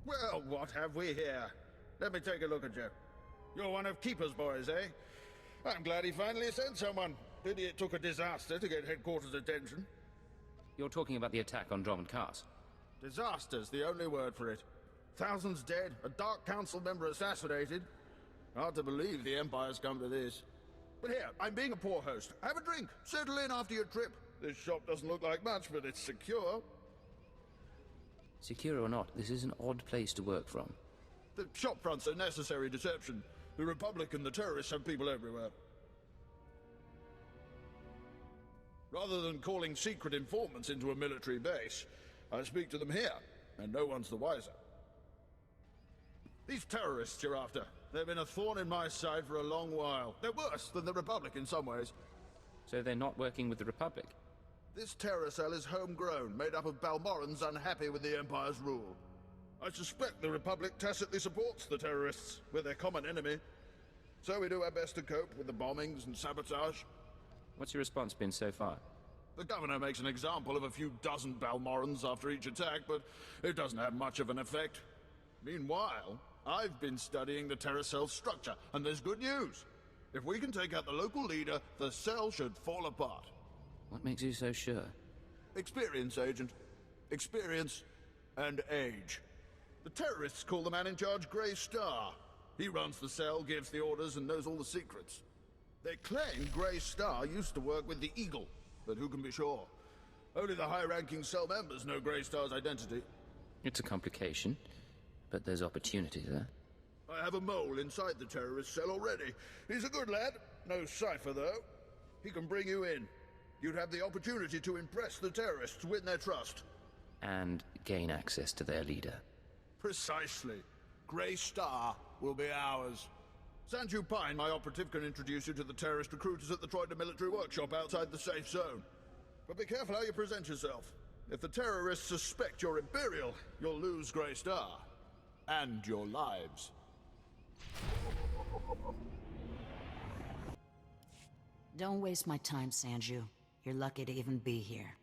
Well, what have we here? Let me take a look at you. You're one of Keeper's boys, eh? I'm glad he finally sent someone. Pity it took a disaster to get headquarters' attention. You're talking about the attack on Drummond Cast. Disaster's the only word for it. Thousands dead, a Dark Council member assassinated. Hard to believe the Empire's come to this. But here, I'm being a poor host. Have a drink. Settle in after your trip. This shop doesn't look like much, but it's secure. Secure or not, this is an odd place to work from. The shopfront's a necessary deception. The Republic and the terrorists have people everywhere. Rather than calling secret informants into a military base, I speak to them here, and no one's the wiser. These terrorists you're after, they've been a thorn in my side for a long while. They're worse than the Republic in some ways. So they're not working with the Republic? This terror cell is homegrown, made up of Balmorans unhappy with the Empire's rule. I suspect the Republic tacitly supports the terrorists. We're their common enemy. So we do our best to cope with the bombings and sabotage. What's your response been so far? The governor makes an example of a few dozen Balmorans after each attack, but it doesn't have much of an effect. Meanwhile, I've been studying the terror cell's structure, and there's good news. If we can take out the local leader, the cell should fall apart. What makes you so sure? Experience, Agent. Experience and age. The terrorists call the man in charge Grey Star. He runs the cell, gives the orders, and knows all the secrets. They claim Grey Star used to work with the Eagle, but who can be sure? Only the high-ranking cell members know Grey Star's identity. It's a complication, but there's opportunity there. I have a mole inside the terrorist cell already. He's a good lad. No cipher, though. He can bring you in. You'd have the opportunity to impress the terrorists, win their trust. And gain access to their leader. Precisely. Grey Star will be ours. Sanju Pine, my operative, can introduce you to the terrorist recruiters at the Troida military workshop outside the safe zone. But be careful how you present yourself. If the terrorists suspect you're Imperial, you'll lose Grey Star. And your lives. Don't waste my time, Sanju. You're lucky to even be here.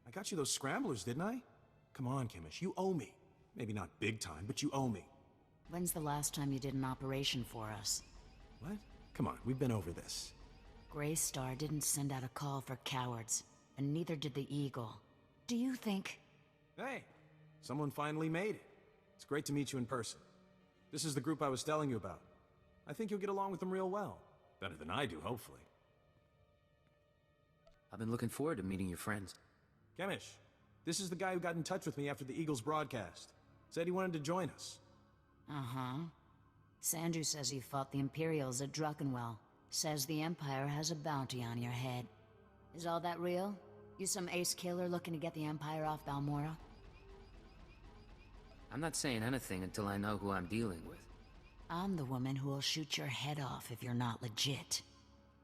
I got you those scramblers, didn't I? Come on, Chemish, you owe me. Maybe not big time, but you owe me. When's the last time you did an operation for us? What? Come on, we've been over this. Grey Star didn't send out a call for cowards, and neither did the Eagle. Do you think... Hey, someone finally made it. It's great to meet you in person. This is the group I was telling you about. I think you'll get along with them real well. Better than I do, hopefully. I've been looking forward to meeting your friends. Chemish, this is the guy who got in touch with me after the Eagle's broadcast. Said he wanted to join us. Uh-huh. Sanju says you fought the Imperials at Druckenwell. Says the Empire has a bounty on your head. Is all that real? You some ace killer looking to get the Empire off Balmora? I'm not saying anything until I know who I'm dealing with. I'm the woman who will shoot your head off if you're not legit.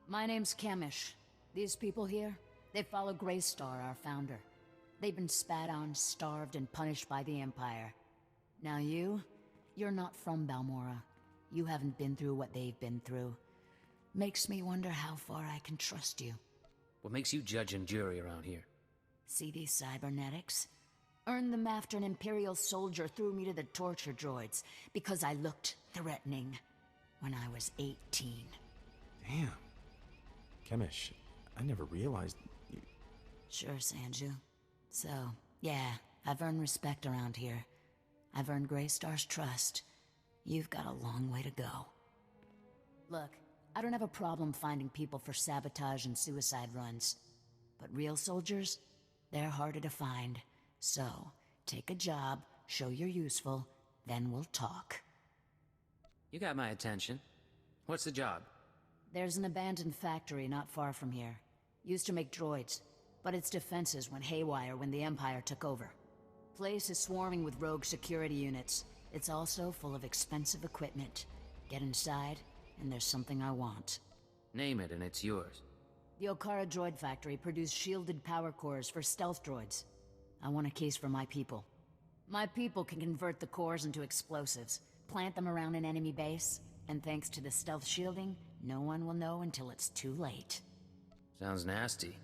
My name's Chemish. These people here, they follow Grey Star, our founder. They've been spat on, starved, and punished by the Empire. Now you're not from Balmora. You haven't been through what they've been through. Makes me wonder how far I can trust you. What makes you judge and jury around here? See these cybernetics? Earned them after an Imperial soldier threw me to the torture droids because I looked threatening when I was 18. Damn. Chemish, I never realized you... Sure, Sanju. So, yeah, I've earned respect around here. I've earned Grey Star's trust. You've got a long way to go. Look, I don't have a problem finding people for sabotage and suicide runs. But real soldiers, they're harder to find. So, take a job, show you're useful, then we'll talk. You got my attention. What's the job? There's an abandoned factory not far from here. Used to make droids, but its defenses went haywire when the Empire took over. Place is swarming with rogue security units. It's also full of expensive equipment. Get inside, and there's something I want. Name it and it's yours. The Okara Droid Factory produced shielded power cores for stealth droids. I want a case for my people. My people can convert the cores into explosives, plant them around an enemy base, and thanks to the stealth shielding, no one will know until it's too late. Sounds nasty,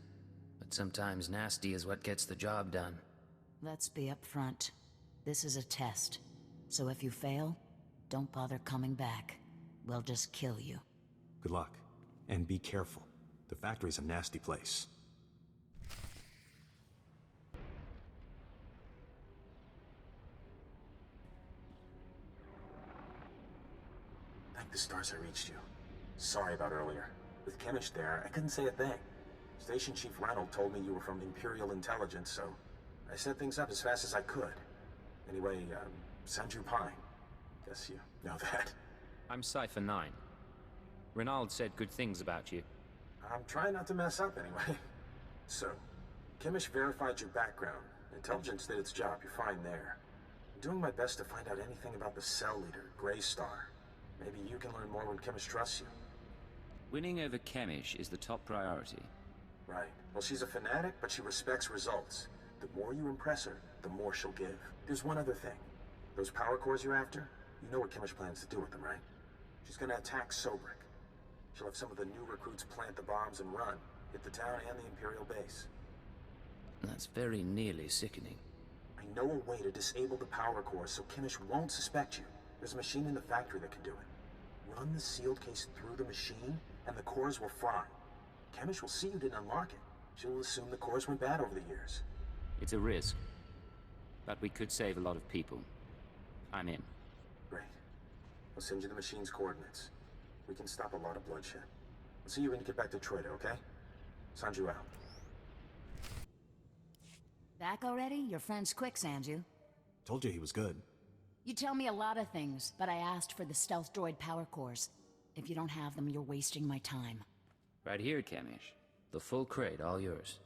but sometimes nasty is what gets the job done. Let's be upfront. This is a test. So if you fail, don't bother coming back. We'll just kill you. Good luck. And be careful. The factory's a nasty place. Thank the stars I reached you. Sorry about earlier. With Chemish there, I couldn't say a thing. Station Chief Reynolds told me you were from Imperial Intelligence, so I set things up as fast as I could. Anyway, Sanju Pine. Guess you know that. I'm Cypher 9. Reynald said good things about you. I'm trying not to mess up anyway. So, Chemish verified your background. Intelligence did its job, you're fine there. I'm doing my best to find out anything about the cell leader, Grey Star. Maybe you can learn more when Chemish trusts you. Winning over Chemish is the top priority. Right. Well, she's a fanatic, but she respects results. The more you impress her, the more she'll give. There's one other thing. Those power cores you're after, you know what Chemish plans to do with them, right? She's gonna attack Sobrik. She'll have some of the new recruits plant the bombs and run, hit the town and the Imperial base. That's very nearly sickening. I know a way to disable the power cores so Chemish won't suspect you. There's a machine in the factory that can do it. Run the sealed case through the machine, and the cores will fry. Chemish will see you didn't unlock it. She'll assume the cores went bad over the years. It's a risk. But we could save a lot of people. I'm in. Great. I'll send you the machine's coordinates. We can stop a lot of bloodshed. I'll see you when you get back to Troida, okay? Sanju out. Back already? Your friend's quick, Sanju. Told you he was good. You tell me a lot of things, but I asked for the stealth droid power cores. If you don't have them, you're wasting my time. Right here, Chemish. The full crate, all yours.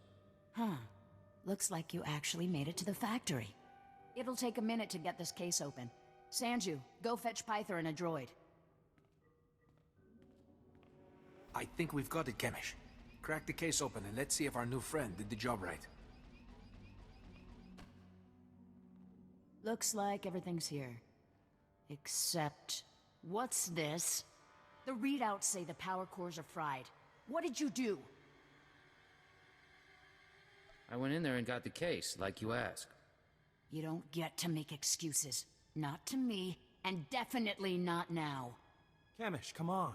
Huh. Looks like you actually made it to the factory. It'll take a minute to get this case open. Sanju, go fetch Pyther and a droid. I think we've got it, Chemish. Crack the case open and let's see if our new friend did the job right. Looks like everything's here. Except... what's this? The readouts say the power cores are fried. What did you do? I went in there and got the case, like you asked. You don't get to make excuses. Not to me, and definitely not now. Chemish, come on.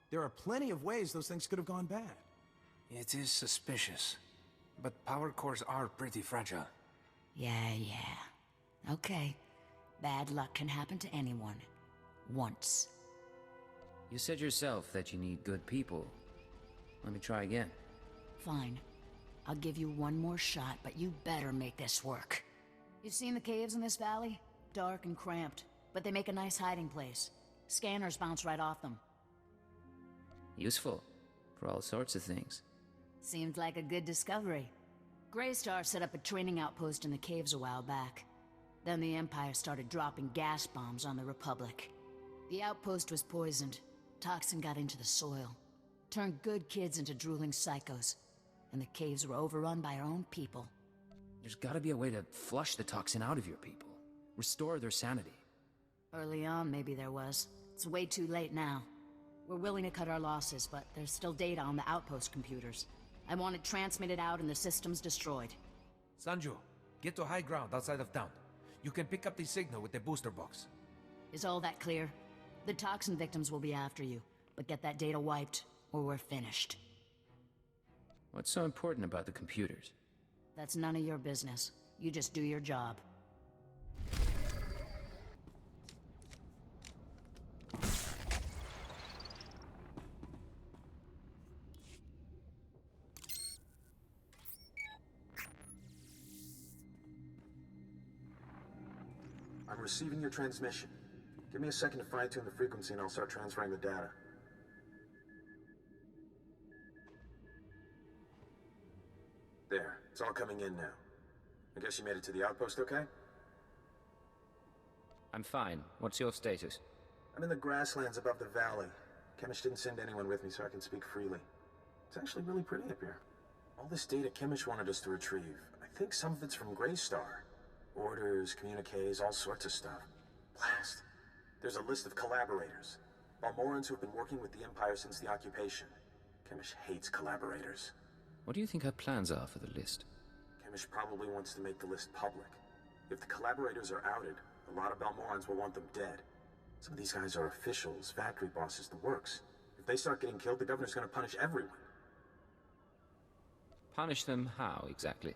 There are plenty of ways those things could have gone bad. It is suspicious. But power cores are pretty fragile. Yeah. Okay. Bad luck can happen to anyone. Once. You said yourself that you need good people. Let me try again. Fine. I'll give you one more shot, but you better make this work. You've seen the caves in this valley? Dark and cramped, but they make a nice hiding place. Scanners bounce right off them. Useful. For all sorts of things. Seemed like a good discovery. Greystar set up a training outpost in the caves a while back. Then the Empire started dropping gas bombs on the Republic. The outpost was poisoned. Toxin got into the soil. Turned good kids into drooling psychos. And the caves were overrun by our own people. There's gotta be a way to flush the toxin out of your people. Restore their sanity. Early on, maybe there was. It's way too late now. We're willing to cut our losses, but there's still data on the outpost computers. I want it transmitted out and the systems destroyed. Sanju, get to high ground outside of town. You can pick up the signal with the booster box. Is all that clear? The toxin victims will be after you, but get that data wiped, or we're finished. What's so important about the computers? That's none of your business. You just do your job. I'm receiving your transmission. Give me a second to fine-tune the frequency and I'll start transferring the data. There, it's all coming in now. I guess you made it to the outpost okay? I'm fine. What's your status? I'm in the grasslands above the valley. Chemish didn't send anyone with me so I can speak freely. It's actually really pretty up here. All this data Chemish wanted us to retrieve. I think some of it's from Grey Star. Orders, communiques, all sorts of stuff. Blast. There's a list of collaborators. Balmorans who've been working with the Empire since the occupation. Chemish hates collaborators. What do you think her plans are for the list? Chemish probably wants to make the list public. If the collaborators are outed, A lot of Balmorans will want them dead. Some of these guys are officials, factory bosses, the works. If they start getting killed, the governor's gonna punish everyone. Punish them how, exactly?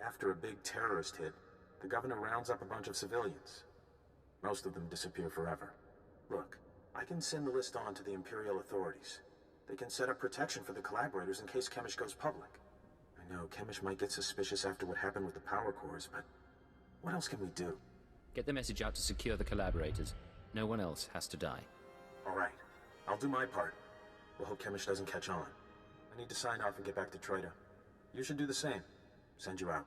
After a big terrorist hit, the governor rounds up a bunch of civilians. Most of them disappear forever. Look, I can send the list on to the Imperial authorities. They can set up protection for the collaborators in case Chemish goes public. I know Chemish might get suspicious after what happened with the power cores, but what else can we do? Get the message out to secure the collaborators. No one else has to die. All right. I'll do my part. We'll hope Chemish doesn't catch on. I need to sign off and get back to Troida. You should do the same. Send you out.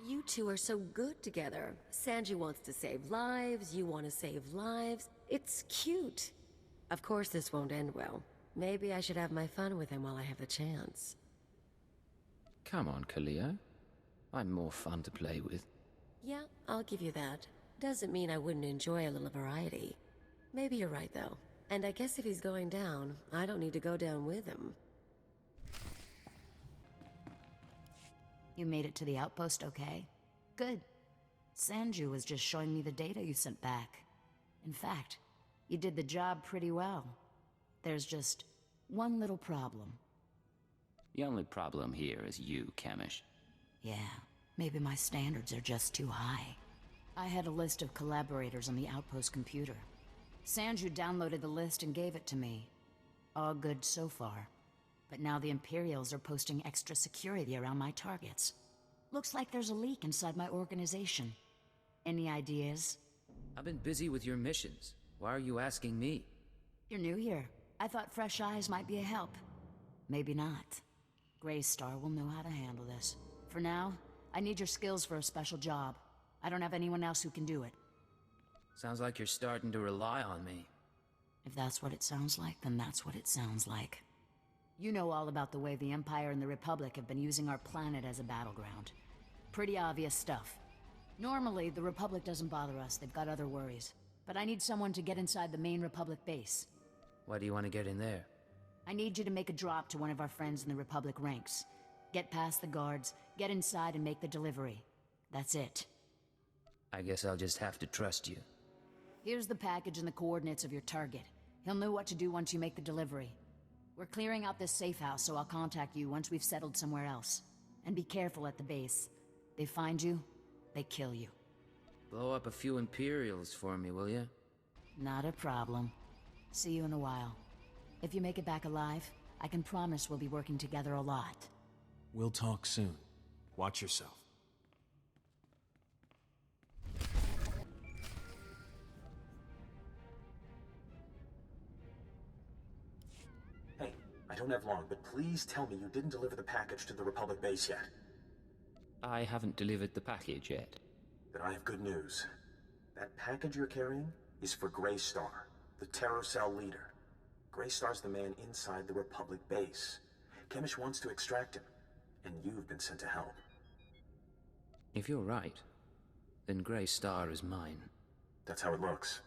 You two are so good together. Sanji wants to save lives, you want to save lives. It's cute. Of course this won't end well. Maybe I should have my fun with him while I have the chance. Come on, Kalia. I'm more fun to play with. Yeah, I'll give you that. Doesn't mean I wouldn't enjoy a little variety. Maybe you're right, though. And I guess if he's going down, I don't need to go down with him. You made it to the outpost okay? Good. Sanju was just showing me the data you sent back. In fact, you did the job pretty well. There's just one little problem. The only problem here is you, Chemish. Yeah, maybe my standards are just too high. I had a list of collaborators on the outpost computer. Sanju downloaded the list and gave it to me. All good so far. But now the Imperials are posting extra security around my targets. Looks like there's a leak inside my organization. Any ideas? I've been busy with your missions. Why are you asking me? You're new here. I thought fresh eyes might be a help. Maybe not. Greystar will know how to handle this. For now, I need your skills for a special job. I don't have anyone else who can do it. Sounds like you're starting to rely on me. If that's what it sounds like, then that's what it sounds like. You know all about the way the Empire and the Republic have been using our planet as a battleground. Pretty obvious stuff. Normally, the Republic doesn't bother us. They've got other worries. But I need someone to get inside the main Republic base. Why do you want to get in there? I need you to make a drop to one of our friends in the Republic ranks. Get past the guards, get inside and make the delivery. That's it. I guess I'll just have to trust you. Here's the package and the coordinates of your target. He'll know what to do once you make the delivery. We're clearing out this safe house, so I'll contact you once we've settled somewhere else. And be careful at the base. They find you, they kill you. Blow up a few Imperials for me, will you? Not a problem. See you in a while. If you make it back alive, I can promise we'll be working together a lot. We'll talk soon. Watch yourself. Hey, I don't have long, but please tell me you didn't deliver the package to the Republic base yet. I haven't delivered the package yet. Then I have good news. That package you're carrying is for Greystar, the Terror Cell leader. Greystar's the man inside the Republic base. Chemish wants to extract him, and you've been sent to help. If you're right, then Greystar is mine. That's how it looks.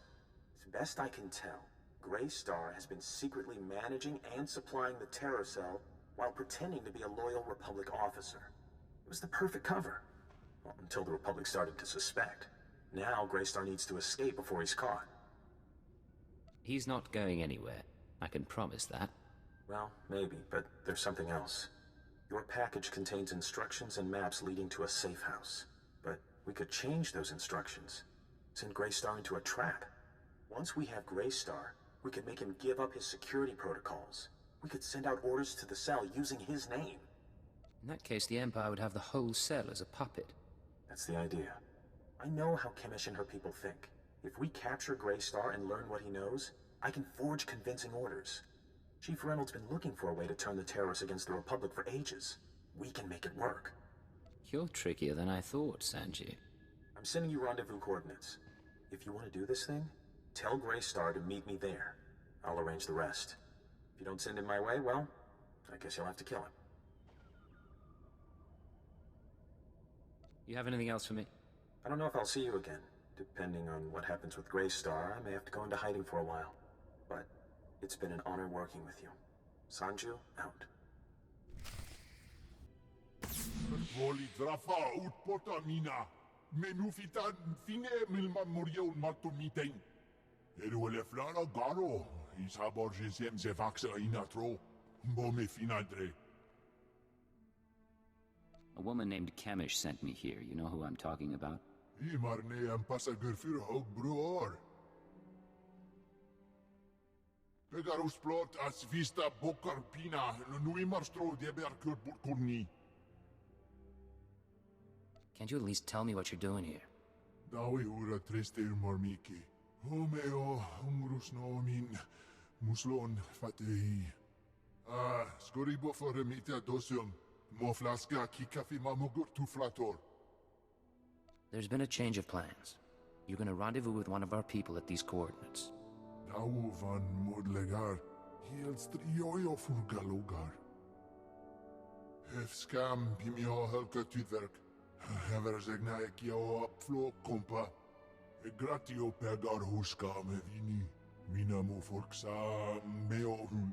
As best I can tell, Greystar has been secretly managing and supplying the Terror Cell while pretending to be a loyal Republic officer. It was the perfect cover. Well, until the Republic started to suspect. Now Greystar needs to escape before he's caught. He's not going anywhere. I can promise that. Well, maybe, but there's something else. Your package contains instructions and maps leading to a safe house. But we could change those instructions. Send Greystar into a trap. Once we have Greystar, we could make him give up his security protocols. We could send out orders to the cell using his name. In that case, the Empire would have the whole cell as a puppet. That's the idea. I know how Chemish and her people think. If we capture Greystar and learn what he knows, I can forge convincing orders. Chief Reynolds' been looking for a way to turn the terrorists against the Republic for ages. We can make it work. You're trickier than I thought, Sanji. I'm sending you rendezvous coordinates. If you want to do this thing, tell Greystar to meet me there. I'll arrange the rest. If you don't send him my way, well, I guess you'll have to kill him. You have anything else for me? I don't know if I'll see you again. Depending on what happens with Greystar, I may have to go into hiding for a while. But it's been an honor working with you. Sanju, out. Menufitan fine milman moriol martomitain. Eruele flana garo. Isabor jesem zevaxa inatro. Bome finadre. A woman named Kemish sent me here. You know who I'm talking about? Imarne am pasagur für hog broor. Pegarus plot as vista bokar pina. Nui marstro deber kur burkurni. Can't you at least tell me what you're doing here? Dawi ura triste mormiki. Homeo umrus nomin. Muslon fatei. Skoribo for remita dosium. Mo flaska ki kafi mamugur tu flator. There's been a change of plans. You're gonna rendezvous with one of our people at these coordinates. Dau van modlegar. Hiels trioio furgalogar. Hef skam pimio helka tudverk. Hever zegna ekio apflo kompa. E gratio pegar huska me vini. Mina mo forksa meo hun.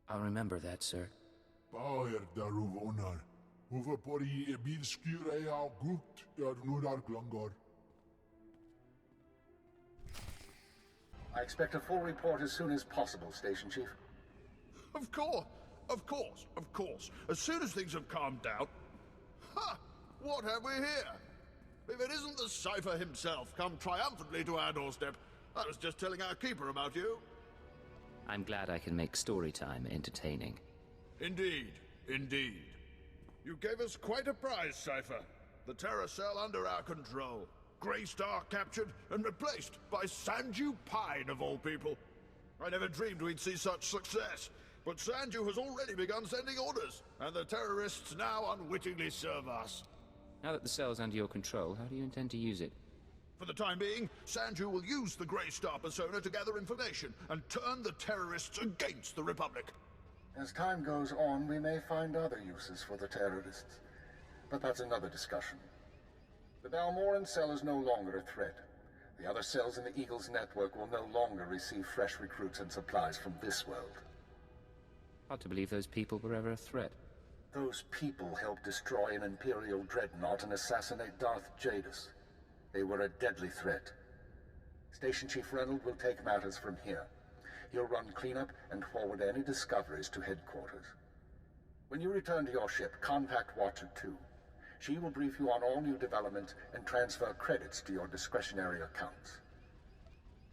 I'll remember that, sir. Bauer daruvonar. Hoeveel pori e bil skure al gut nudar glongor. I expect a full report as soon as possible, Station Chief. Of course, of course, of course. As soon as things have calmed down. Ha! What have we here? If it isn't the Cypher himself come triumphantly to our doorstep. I was just telling our keeper about you. I'm glad I can make story time entertaining. Indeed, indeed. You gave us quite a prize, Cypher. The Terror Cell under our control. Greystar captured and replaced by Sanju Pine, of all people. I never dreamed we'd see such success. But Sanju has already begun sending orders, and the terrorists now unwittingly serve us. Now that the cell's under your control, how do you intend to use it? For the time being, Sanju will use the Greystar persona to gather information and turn the terrorists against the Republic. As time goes on, we may find other uses for the terrorists. But that's another discussion. The Balmoran cell is no longer a threat. The other cells in the Eagle's network will no longer receive fresh recruits and supplies from this world. Hard to believe those people were ever a threat. Those people helped destroy an Imperial dreadnought and assassinate Darth Jadis. They were a deadly threat. Station Chief Reynolds will take matters from here. He'll run cleanup and forward any discoveries to headquarters. When you return to your ship, contact Watcher 2. She will brief you on all new developments and transfer credits to your discretionary accounts.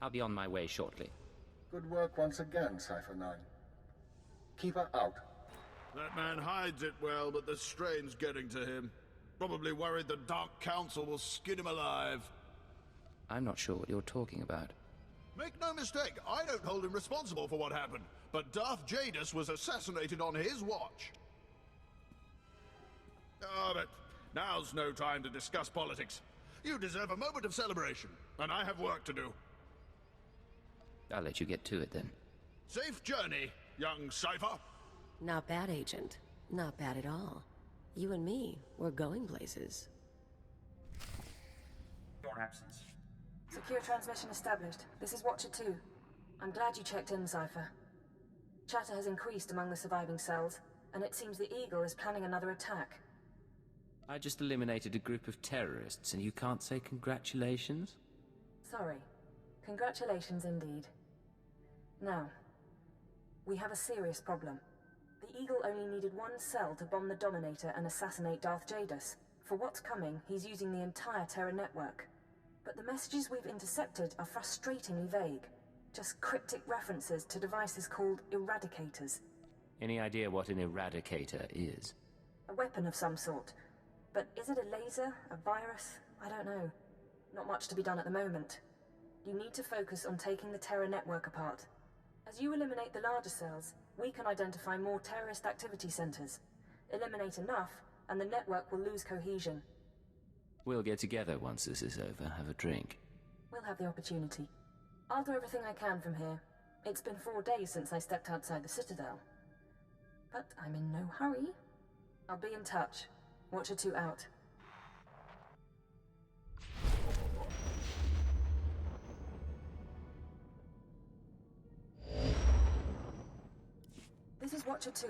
I'll be on my way shortly. Good work once again, Cypher 9. Keep her out. That man hides it well, but the strain's getting to him. Probably worried the Dark Council will skin him alive. I'm not sure what you're talking about. Make no mistake, I don't hold him responsible for what happened, but Darth Jadis was assassinated on his watch. Ah, but now's no time to discuss politics. You deserve a moment of celebration, and I have work to do. I'll let you get to it then. Safe journey, young Cypher. Not bad, Agent. Not bad at all. You and me, we're going places. Your absence. Secure transmission established. This is Watcher 2. I'm glad you checked in, Cypher. Chatter has increased among the surviving cells, and it seems the Eagle is planning another attack. I just eliminated a group of terrorists, and you can't say congratulations? Sorry. Congratulations indeed. Now, we have a serious problem. The Eagle only needed one cell to bomb the Dominator and assassinate Darth Jadis. For what's coming, he's using the entire Terra network. But the messages we've intercepted are frustratingly vague. Just cryptic references to devices called Eradicators. Any idea what an Eradicator is? A weapon of some sort. But is it a laser? A virus? I don't know. Not much to be done at the moment. You need to focus on taking the Terra network apart. As you eliminate the larger cells, we can identify more terrorist activity centers. Eliminate enough, and the network will lose cohesion. We'll get together once this is over, have a drink. We'll have the opportunity. I'll do everything I can from here. It's been 4 days since I stepped outside the Citadel. But I'm in no hurry. I'll be in touch. Watcher 2 out. This is Watcher 2.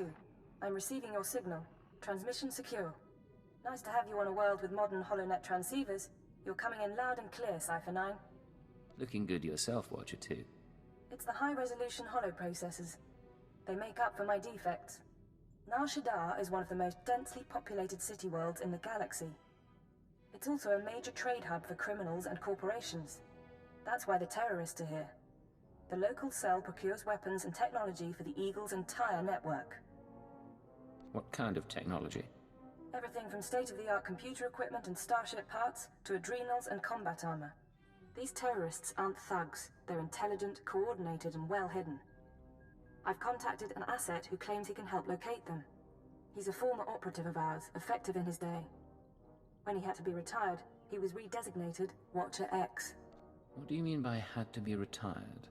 I'm receiving your signal. Transmission secure. Nice to have you on a world with modern HoloNet transceivers. You're coming in loud and clear, Cypher 9. Looking good yourself, Watcher 2. It's the high-resolution holo processors. They make up for my defects. Nar Shaddaa is one of the most densely populated city worlds in the galaxy. It's also a major trade hub for criminals and corporations. That's why the terrorists are here. The local cell procures weapons and technology for the Eagle's entire network. What kind of technology? Everything from state-of-the-art computer equipment and starship parts to adrenals and combat armor. These terrorists aren't thugs. They're intelligent, coordinated, and well hidden. I've contacted an asset who claims he can help locate them. He's a former operative of ours, effective in his day. When he had to be retired, he was redesignated Watcher X. What do you mean by had to be retired?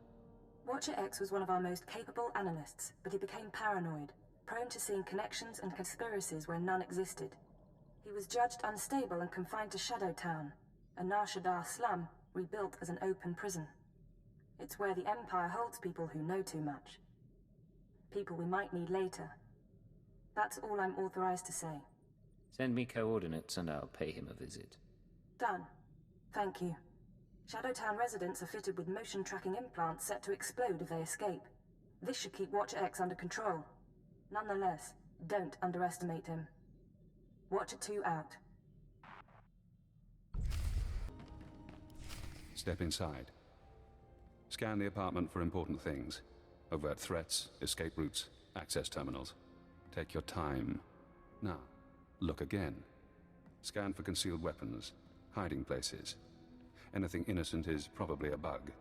Watcher X was one of our most capable analysts, but he became paranoid, prone to seeing connections and conspiracies where none existed. He was judged unstable and confined to Shadow Town, a Nar Shaddaa slum rebuilt as an open prison. It's where the Empire holds people who know too much. People we might need later. That's all I'm authorized to say. Send me coordinates and I'll pay him a visit. Done. Thank you. Shadowtown residents are fitted with motion tracking implants set to explode if they escape. This should keep Watcher X under control. Nonetheless, don't underestimate him. Watcher 2 out. Step inside. Scan the apartment for important things. Overt threats, escape routes, access terminals. Take your time. Now, look again. Scan for concealed weapons, hiding places. Anything innocent is probably a bug.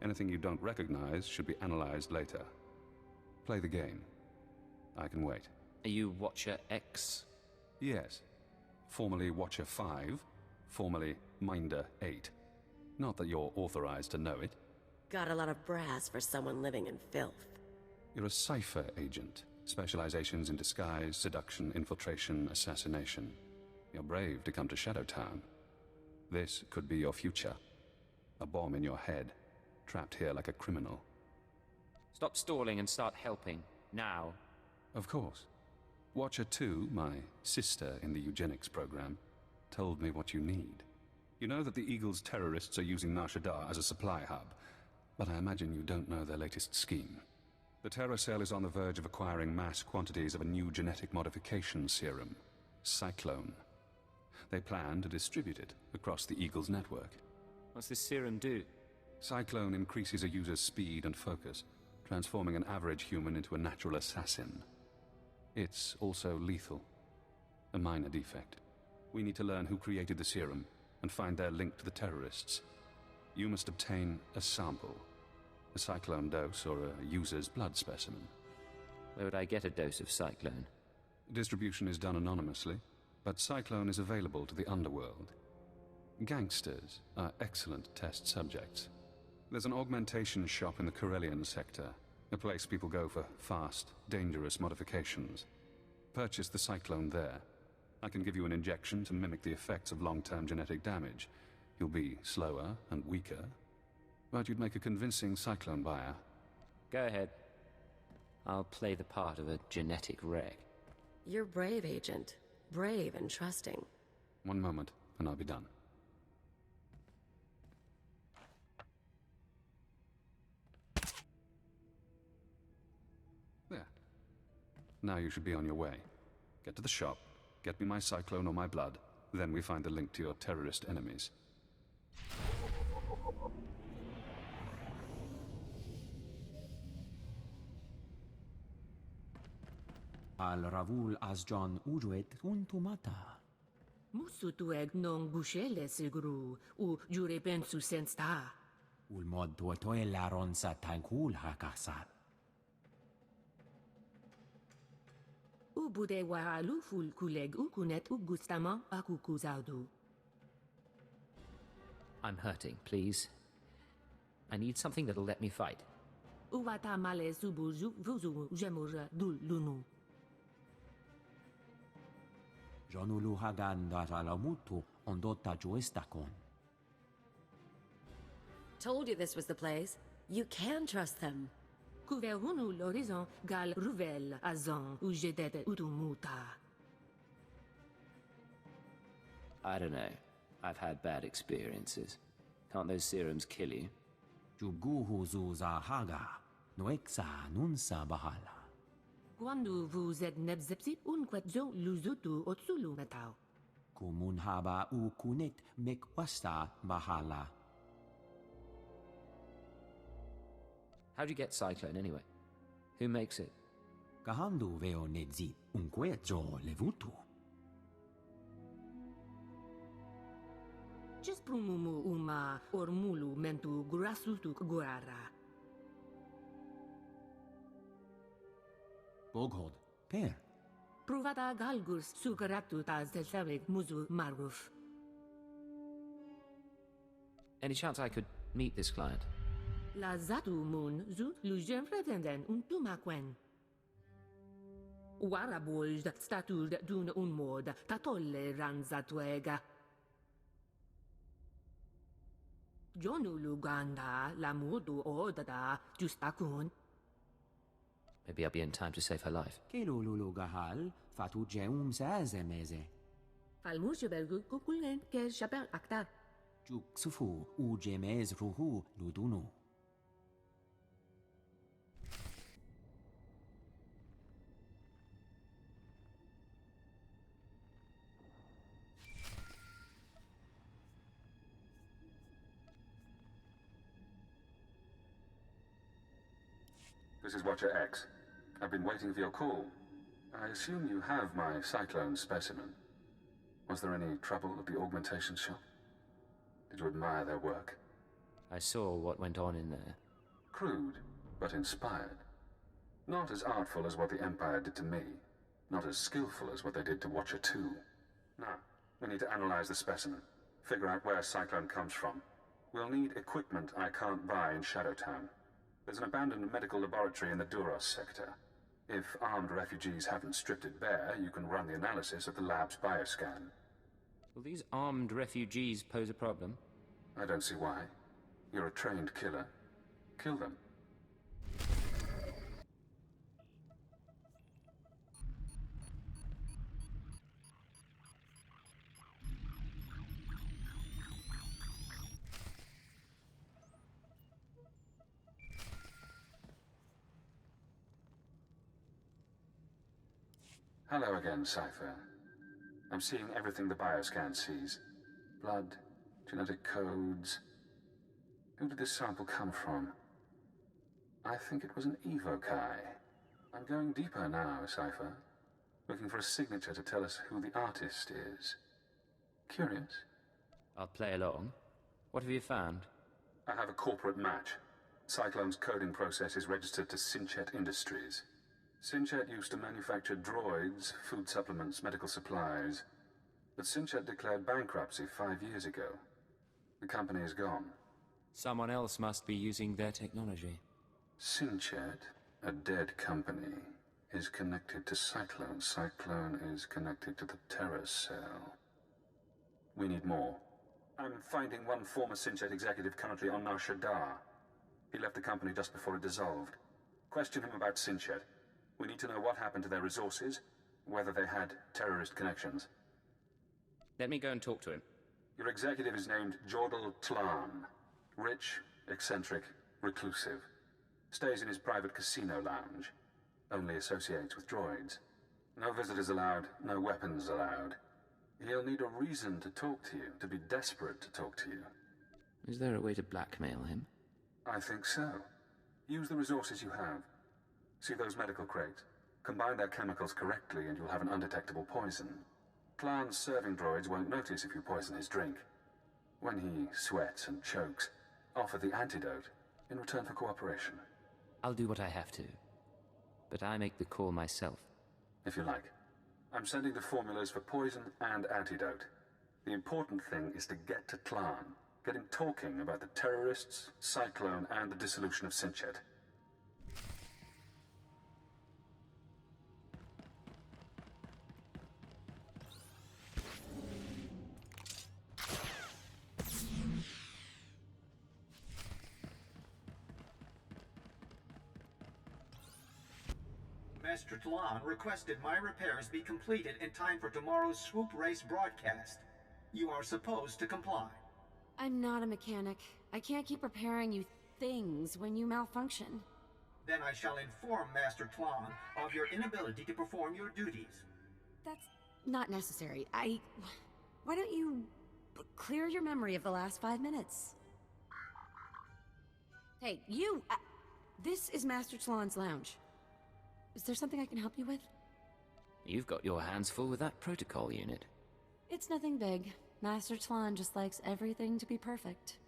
Anything you don't recognize should be analyzed later. Play the game. I can wait. Are you Watcher X? Yes. Formerly Watcher 5, formerly Minder 8. Not that you're authorized to know it. Got a lot of brass for someone living in filth. You're a cipher agent. Specializations in disguise, seduction, infiltration, assassination. You're brave to come to Shadowtown. This could be your future. A bomb in your head, trapped here like a criminal. Stop stalling and start helping. Now. Of course. Watcher 2, my sister in the eugenics program, told me what you need. You know that the Eagle's terrorists are using Nar Shaddaa as a supply hub, but I imagine you don't know their latest scheme. The Terror Cell is on the verge of acquiring mass quantities of a new genetic modification serum, Cyclone. They plan to distribute it across the Eagle's network. What's this serum do? Cyclone increases a user's speed and focus, transforming an average human into a natural assassin. It's also lethal. A minor defect. We need to learn who created the serum and find their link to the terrorists. You must obtain a sample. A Cyclone dose or a user's blood specimen. Where would I get a dose of Cyclone? Distribution is done anonymously, but Cyclone is available to the underworld. Gangsters are excellent test subjects. There's an augmentation shop in the Corellian sector, a place people go for fast, dangerous modifications. Purchase the Cyclone there. I can give you an injection to mimic the effects of long-term genetic damage. You'll be slower and weaker, but you'd make a convincing Cyclone buyer. Go ahead. I'll play the part of a genetic wreck. You're brave, Agent. Brave and trusting. One moment, and I'll be done. There. Now you should be on your way. Get to the shop, get me my Cyclone or my blood, then we find the link to your terrorist enemies. Al Ravul Asjan Ujuet Untumata. Musutueg non gushele sigru, u jure pensu sensta. Ulmod tuotoe laronsa tankul hakasat. U bude wa aluful kuleg ukunet u gustama akukuzaudu. I'm hurting, please. I need something that'll let me fight. Uwata male subuju vuzu jemur dul lunu. Jonulu hagan daralamutu ondota juestakon. Told you this was the place. You can trust them. Kuverunu l'horizon gal ruvel azan u jedet utumuta. I don't know. I've had bad experiences. Can't those serums kill you? Juguhu zuza haga, noexa nunsa bahala. Quando vous êtes nebzepsip unquetzo luzutu otsulu metao. Kumun haba u kunet mekwasta bahala. How'd you get Cyclone anyway? Who makes it? Kahandu veo nedzi unquetzo levutu. Just prumumu uma ormulu mentu grasutu guara. Boghod, per. Provata galgus sukaratu taz telsavik muzu maruf. Any chance I could meet this client? La zatu mun zut lujem pretenden untumakwen. Warabolj statur dun unmod tatolle ranzatuega. Jonu luganda la mudu odada justakun. Maybe I'll be in time to save her life. Kelulu gahal fatu jeum sazemeze. Falmushe belgu kukulen ke chapel akta. Juk sufu u jemez ruhu ludunu. This is Watcher X. I've been waiting for your call. I assume you have my Cyclone specimen. Was there any trouble at the augmentation shop? Did you admire their work? I saw what went on in there. Crude, but inspired. Not as artful as what the Empire did to me. Not as skillful as what they did to Watcher 2. Now, we need to analyze the specimen. Figure out where Cyclone comes from. We'll need equipment I can't buy in Shadowtown. There's an abandoned medical laboratory in the Duros sector. If armed refugees haven't stripped it bare, you can run the analysis at the lab's bioscan. Will these armed refugees pose a problem? I don't see why. You're a trained killer. Kill them. Hello again, Cypher. I'm seeing everything the bioscan sees. Blood, genetic codes. Who did this sample come from? I think it was an evokai. I'm going deeper now, Cypher. Looking for a signature to tell us who the artist is. Curious? I'll play along. What have you found? I have a corporate match. Cyclone's coding process is registered to Sinchet Industries. Sinchet used to manufacture droids, food supplements, medical supplies. But Sinchet declared bankruptcy 5 years ago. The company is gone. Someone else must be using their technology. Sinchet, a dead company, is connected to Cyclone. Cyclone is connected to the Terror Cell. We need more. I'm finding one former Sinchet executive currently on Nar Shaddaa. He left the company just before it dissolved. Question him about Sinchet. We need to know what happened to their resources, whether they had terrorist connections. Let me go and talk to him. Your executive is named Jordal Tlan. Rich, eccentric, reclusive. Stays in his private casino lounge. Only associates with droids. No visitors allowed, no weapons allowed. He'll need a reason to talk to you, to be desperate to talk to you. Is there a way to blackmail him? I think so. Use the resources you have. See those medical crates? Combine their chemicals correctly and you'll have an undetectable poison. Tlan's serving droids won't notice if you poison his drink. When he sweats and chokes, offer the antidote in return for cooperation. I'll do what I have to. But I make the call myself. If you like. I'm sending the formulas for poison and antidote. The important thing is to get to Tlan. Get him talking about the terrorists, Cyclone, and the dissolution of Sinchet. Master Tlan requested my repairs be completed in time for tomorrow's swoop race broadcast. You are supposed to comply. I'm not a mechanic. I can't keep repairing you things when you malfunction. Then I shall inform Master Tlon of your inability to perform your duties. That's not necessary. Why don't you clear your memory of the last 5 minutes? Hey, you! This is Master Tlon's lounge. Is there something I can help you with? You've got your hands full with that protocol unit. It's nothing big. Master Tlon just likes everything to be perfect.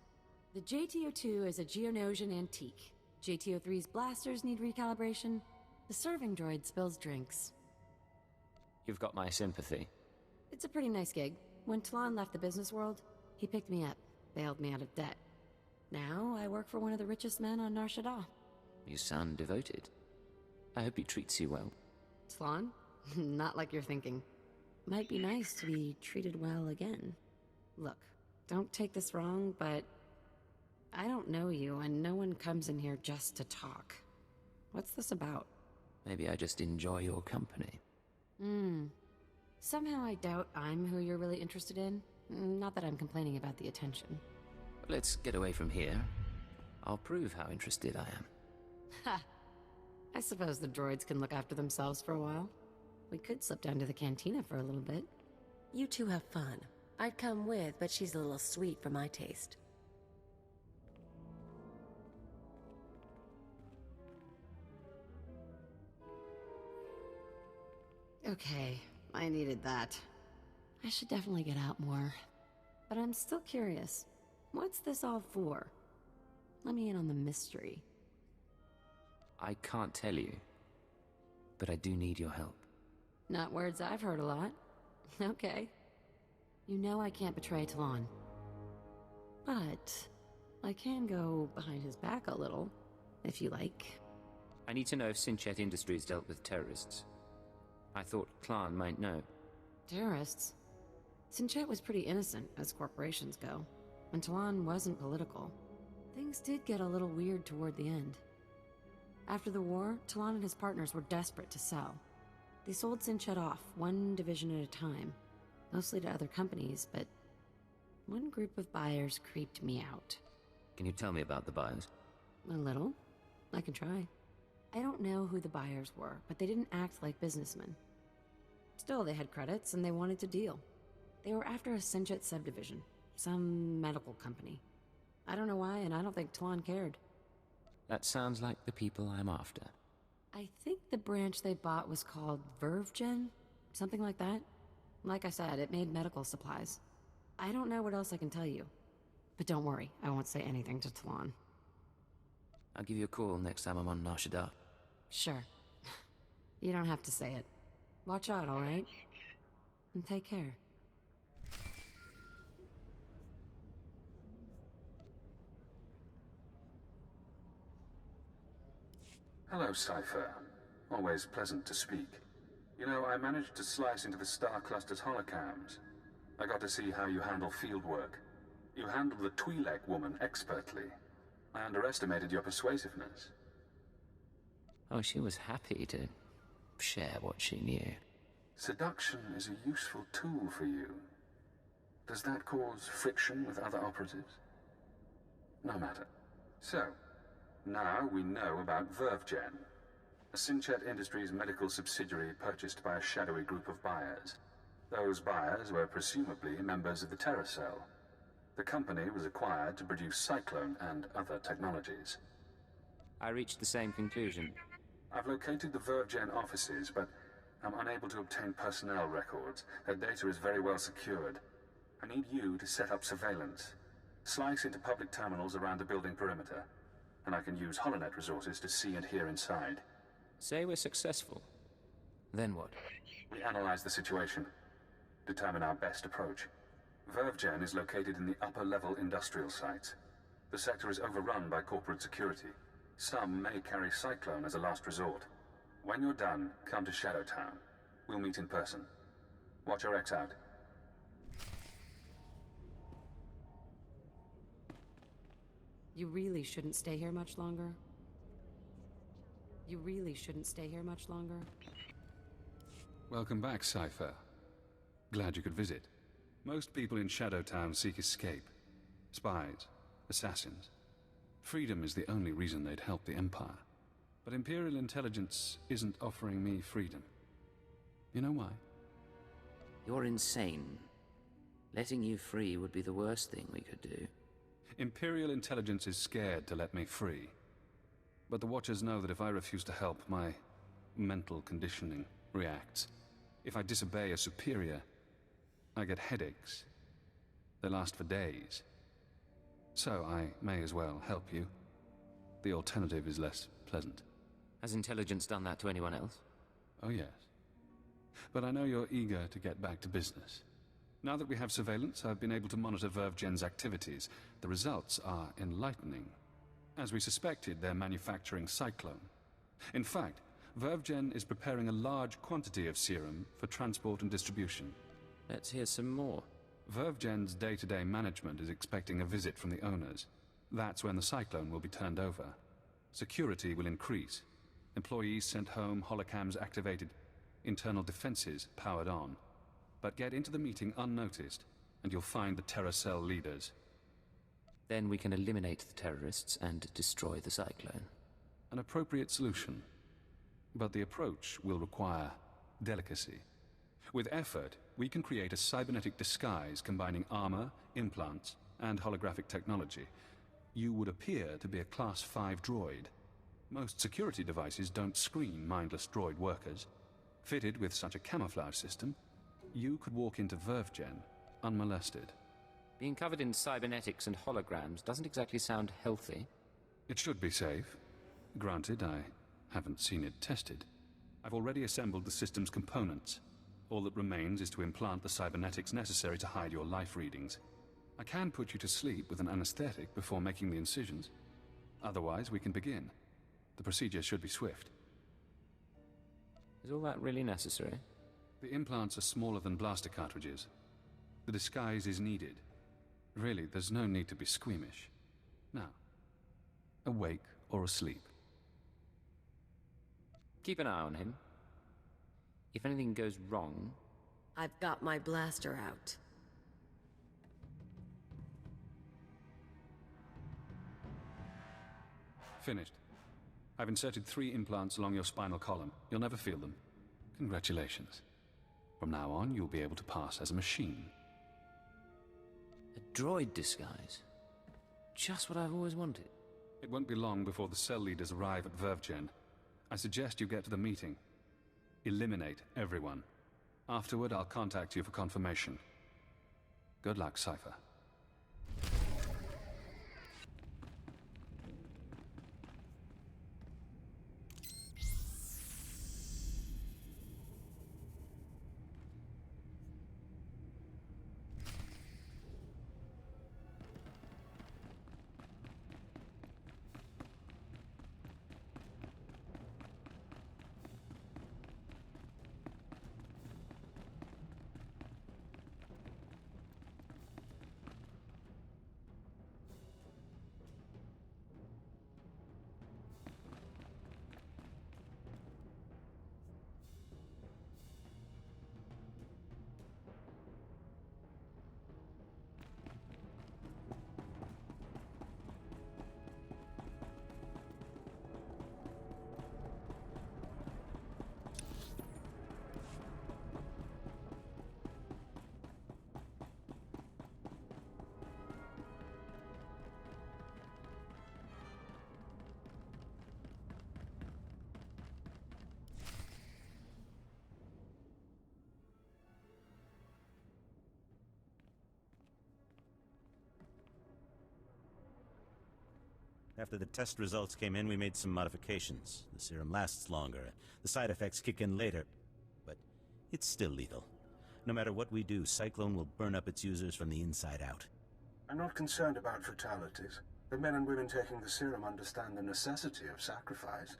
The JTO2 is a Geonosian antique. JTO3's blasters need recalibration. The serving droid spills drinks. You've got my sympathy. It's a pretty nice gig. When Tlon left the business world, he picked me up, bailed me out of debt. Now I work for one of the richest men on Nar Shaddaa. You sound devoted. I hope he treats you well. Tlon? Not like you're thinking. Might be nice to be treated well again. Look, don't take this wrong, but I don't know you, and no one comes in here just to talk. What's this about? Maybe I just enjoy your company. Somehow I doubt I'm who you're really interested in. Not that I'm complaining about the attention. Let's get away from here. I'll prove how interested I am. Ha! I suppose the droids can look after themselves for a while. We could slip down to the cantina for a little bit. You two have fun. I'd come with, but she's a little sweet for my taste. Okay, I needed that. I should definitely get out more. But I'm still curious. What's this all for? Let me in on the mystery. I can't tell you, but I do need your help. Not words I've heard a lot. Okay. You know I can't betray Tlon. But I can go behind his back a little, if you like. I need to know if Sinchet Industries dealt with terrorists. I thought Tlon might know. Terrorists? Sinchet was pretty innocent, as corporations go. And Tlon wasn't political. Things did get a little weird toward the end. After the war, Tlon and his partners were desperate to sell. They sold Sinchet off, one division at a time. Mostly to other companies, but one group of buyers creeped me out. Can you tell me about the buyers? A little. I can try. I don't know who the buyers were, but they didn't act like businessmen. Still, they had credits and they wanted to deal. They were after a Sinchet subdivision, some medical company. I don't know why, and I don't think Tlon cared. That sounds like the people I'm after. I think the branch they bought was called VerveGen? Something like that? Like I said, it made medical supplies. I don't know what else I can tell you. But don't worry, I won't say anything to Tlon. I'll give you a call next time I'm on Nar Shaddaa. Sure. You don't have to say it. Watch out, alright? And take care. Hello, Cypher. Always pleasant to speak. You know, I managed to slice into the Star Cluster's holocams. I got to see how you handle field work. You handled the Twi'lek woman expertly. I underestimated your persuasiveness. Oh, she was happy to share what she knew. Seduction is a useful tool for you. Does that cause friction with other operatives? No matter. So, now we know about VerveGen, a Sinchet Industries medical subsidiary purchased by a shadowy group of buyers. Those buyers were presumably members of the Terror Cell. The company was acquired to produce Cyclone and other technologies. I reached the same conclusion. I've located the VerveGen offices, but I'm unable to obtain personnel records. Their data is very well secured. I need you to set up surveillance. Slice into public terminals around the building perimeter, and I can use HoloNet resources to see and hear inside. Say we're successful. Then what? We analyze the situation, determine our best approach. VerveGen is located in the upper-level industrial sites. The sector is overrun by corporate security. Some may carry Cyclone as a last resort. When you're done, come to Shadowtown. We'll meet in person. Watch your X out. You really shouldn't stay here much longer. You really shouldn't stay here much longer. Welcome back, Cypher. Glad you could visit. Most people in Shadowtown seek escape. Spies, assassins. Freedom is the only reason they'd help the Empire. But Imperial intelligence isn't offering me freedom. You know why? You're insane. Letting you free would be the worst thing we could do. Imperial intelligence is scared to let me free. But the Watchers know that if I refuse to help, my mental conditioning reacts. If I disobey a superior, I get headaches. They last for days. So I may as well help you. The alternative is less pleasant. Has intelligence done that to anyone else? Oh yes. But I know you're eager to get back to business. Now that we have surveillance, I've been able to monitor VerveGen's activities. The results are enlightening. As we suspected, they're manufacturing Cyclone. In fact, VerveGen is preparing a large quantity of serum for transport and distribution. Let's hear some more. VerveGen's day-to-day management is expecting a visit from the owners. That's when the Cyclone will be turned over. Security will increase. Employees sent home, holocams activated, internal defenses powered on. But get into the meeting unnoticed, and you'll find the Terror Cell leaders. Then we can eliminate the terrorists and destroy the Cyclone. An appropriate solution. But the approach will require delicacy. With effort, we can create a cybernetic disguise combining armor, implants, and holographic technology. You would appear to be a Class 5 droid. Most security devices don't screen mindless droid workers. Fitted with such a camouflage system, you could walk into VerveGen unmolested. Being covered in cybernetics and holograms doesn't exactly sound healthy. It should be safe. Granted, I haven't seen it tested. I've already assembled the system's components. All that remains is to implant the cybernetics necessary to hide your life readings. I can put you to sleep with an anesthetic before making the incisions. Otherwise, we can begin. The procedure should be swift. Is all that really necessary? The implants are smaller than blaster cartridges. The disguise is needed. Really, there's no need to be squeamish. Now, awake or asleep. Keep an eye on him. If anything goes wrong... I've got my blaster out. Finished. I've inserted 3 implants along your spinal column. You'll never feel them. Congratulations. From now on, you'll be able to pass as a machine. A droid disguise? Just what I've always wanted. It won't be long before the cell leaders arrive at VerveGen. I suggest you get to the meeting. Eliminate everyone. Afterward, I'll contact you for confirmation. Good luck, Cypher. After the test results came in, we made some modifications. The serum lasts longer. The side effects kick in later. But it's still lethal. No matter what we do, Cyclone will burn up its users from the inside out. I'm not concerned about fatalities. The men and women taking the serum understand the necessity of sacrifice.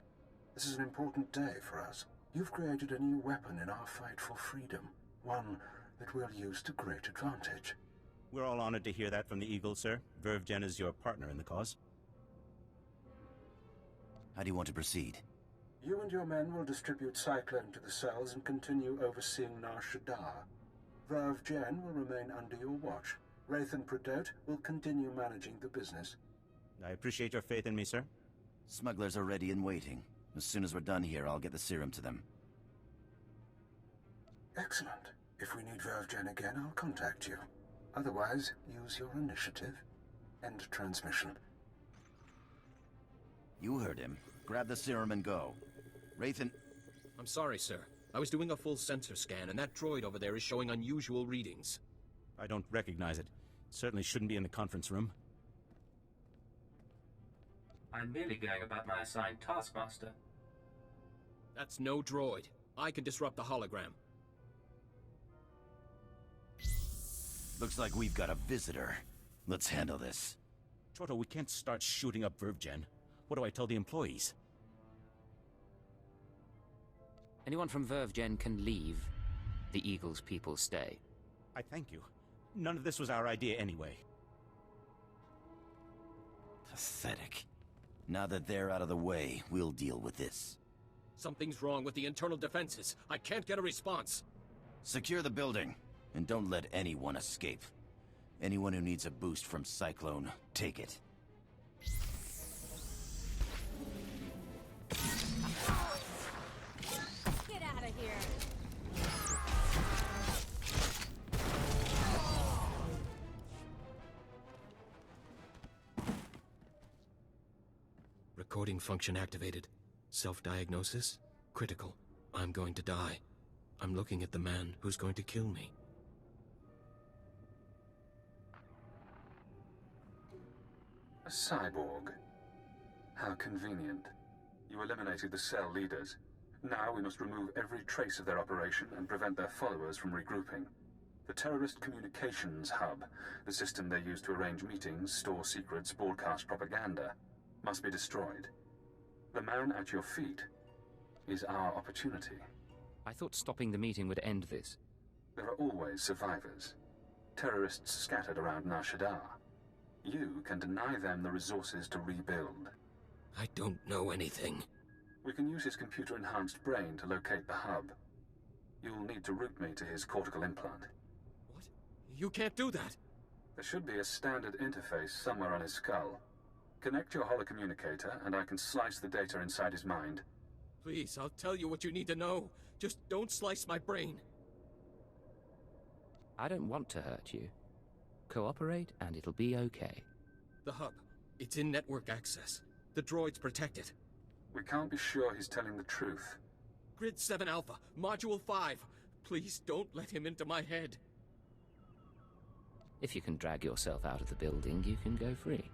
This is an important day for us. You've created a new weapon in our fight for freedom. One that we'll use to great advantage. We're all honored to hear that from the Eagle, sir. VerveGen is your partner in the cause. How do you want to proceed? You and your men will distribute Cyclone to the cells and continue overseeing Nar Shaddaa. Verve Jen will remain under your watch. Wraith and Prodote will continue managing the business. I appreciate your faith in me, sir. Smugglers are ready and waiting. As soon as we're done here, I'll get the serum to them. Excellent. If we need Verve Jen again, I'll contact you. Otherwise, use your initiative. End transmission. You heard him. Grab the serum and go. Wraith and... I'm sorry, sir. I was doing a full sensor scan, and that droid over there is showing unusual readings. I don't recognize it. Certainly shouldn't be in the conference room. I'm merely going about my assigned taskmaster. That's no droid. I can disrupt the hologram. Looks like we've got a visitor. Let's handle this. Choto, we can't start shooting up VerveGen. What do I tell the employees? Anyone from VerveGen can leave. The Eagle's people stay. I thank you. None of this was our idea anyway. Pathetic. Now that they're out of the way, we'll deal with this. Something's wrong with the internal defenses. I can't get a response. Secure the building, and don't let anyone escape. Anyone who needs a boost from Cyclone, take it. Get out of here! Recording function activated. Self-diagnosis? Critical. I'm going to die. I'm looking at the man who's going to kill me. A cyborg. How convenient. You eliminated the cell leaders. Now we must remove every trace of their operation and prevent their followers from regrouping. The terrorist communications hub, the system they use to arrange meetings, store secrets, broadcast propaganda, must be destroyed. The man at your feet is our opportunity. I thought stopping the meeting would end this. There are always survivors. Terrorists scattered around Nar Shaddaa. You can deny them the resources to rebuild. I don't know anything. We can use his computer-enhanced brain to locate the hub. You'll need to route me to his cortical implant. What? You can't do that! There should be a standard interface somewhere on his skull. Connect your holocommunicator, and I can slice the data inside his mind. Please, I'll tell you what you need to know. Just don't slice my brain. I don't want to hurt you. Cooperate, and it'll be okay. The hub. It's in network access. The droids protect it. We can't be sure he's telling the truth. Grid 7 Alpha, Module 5. Please don't let him into my head. If you can drag yourself out of the building, you can go free.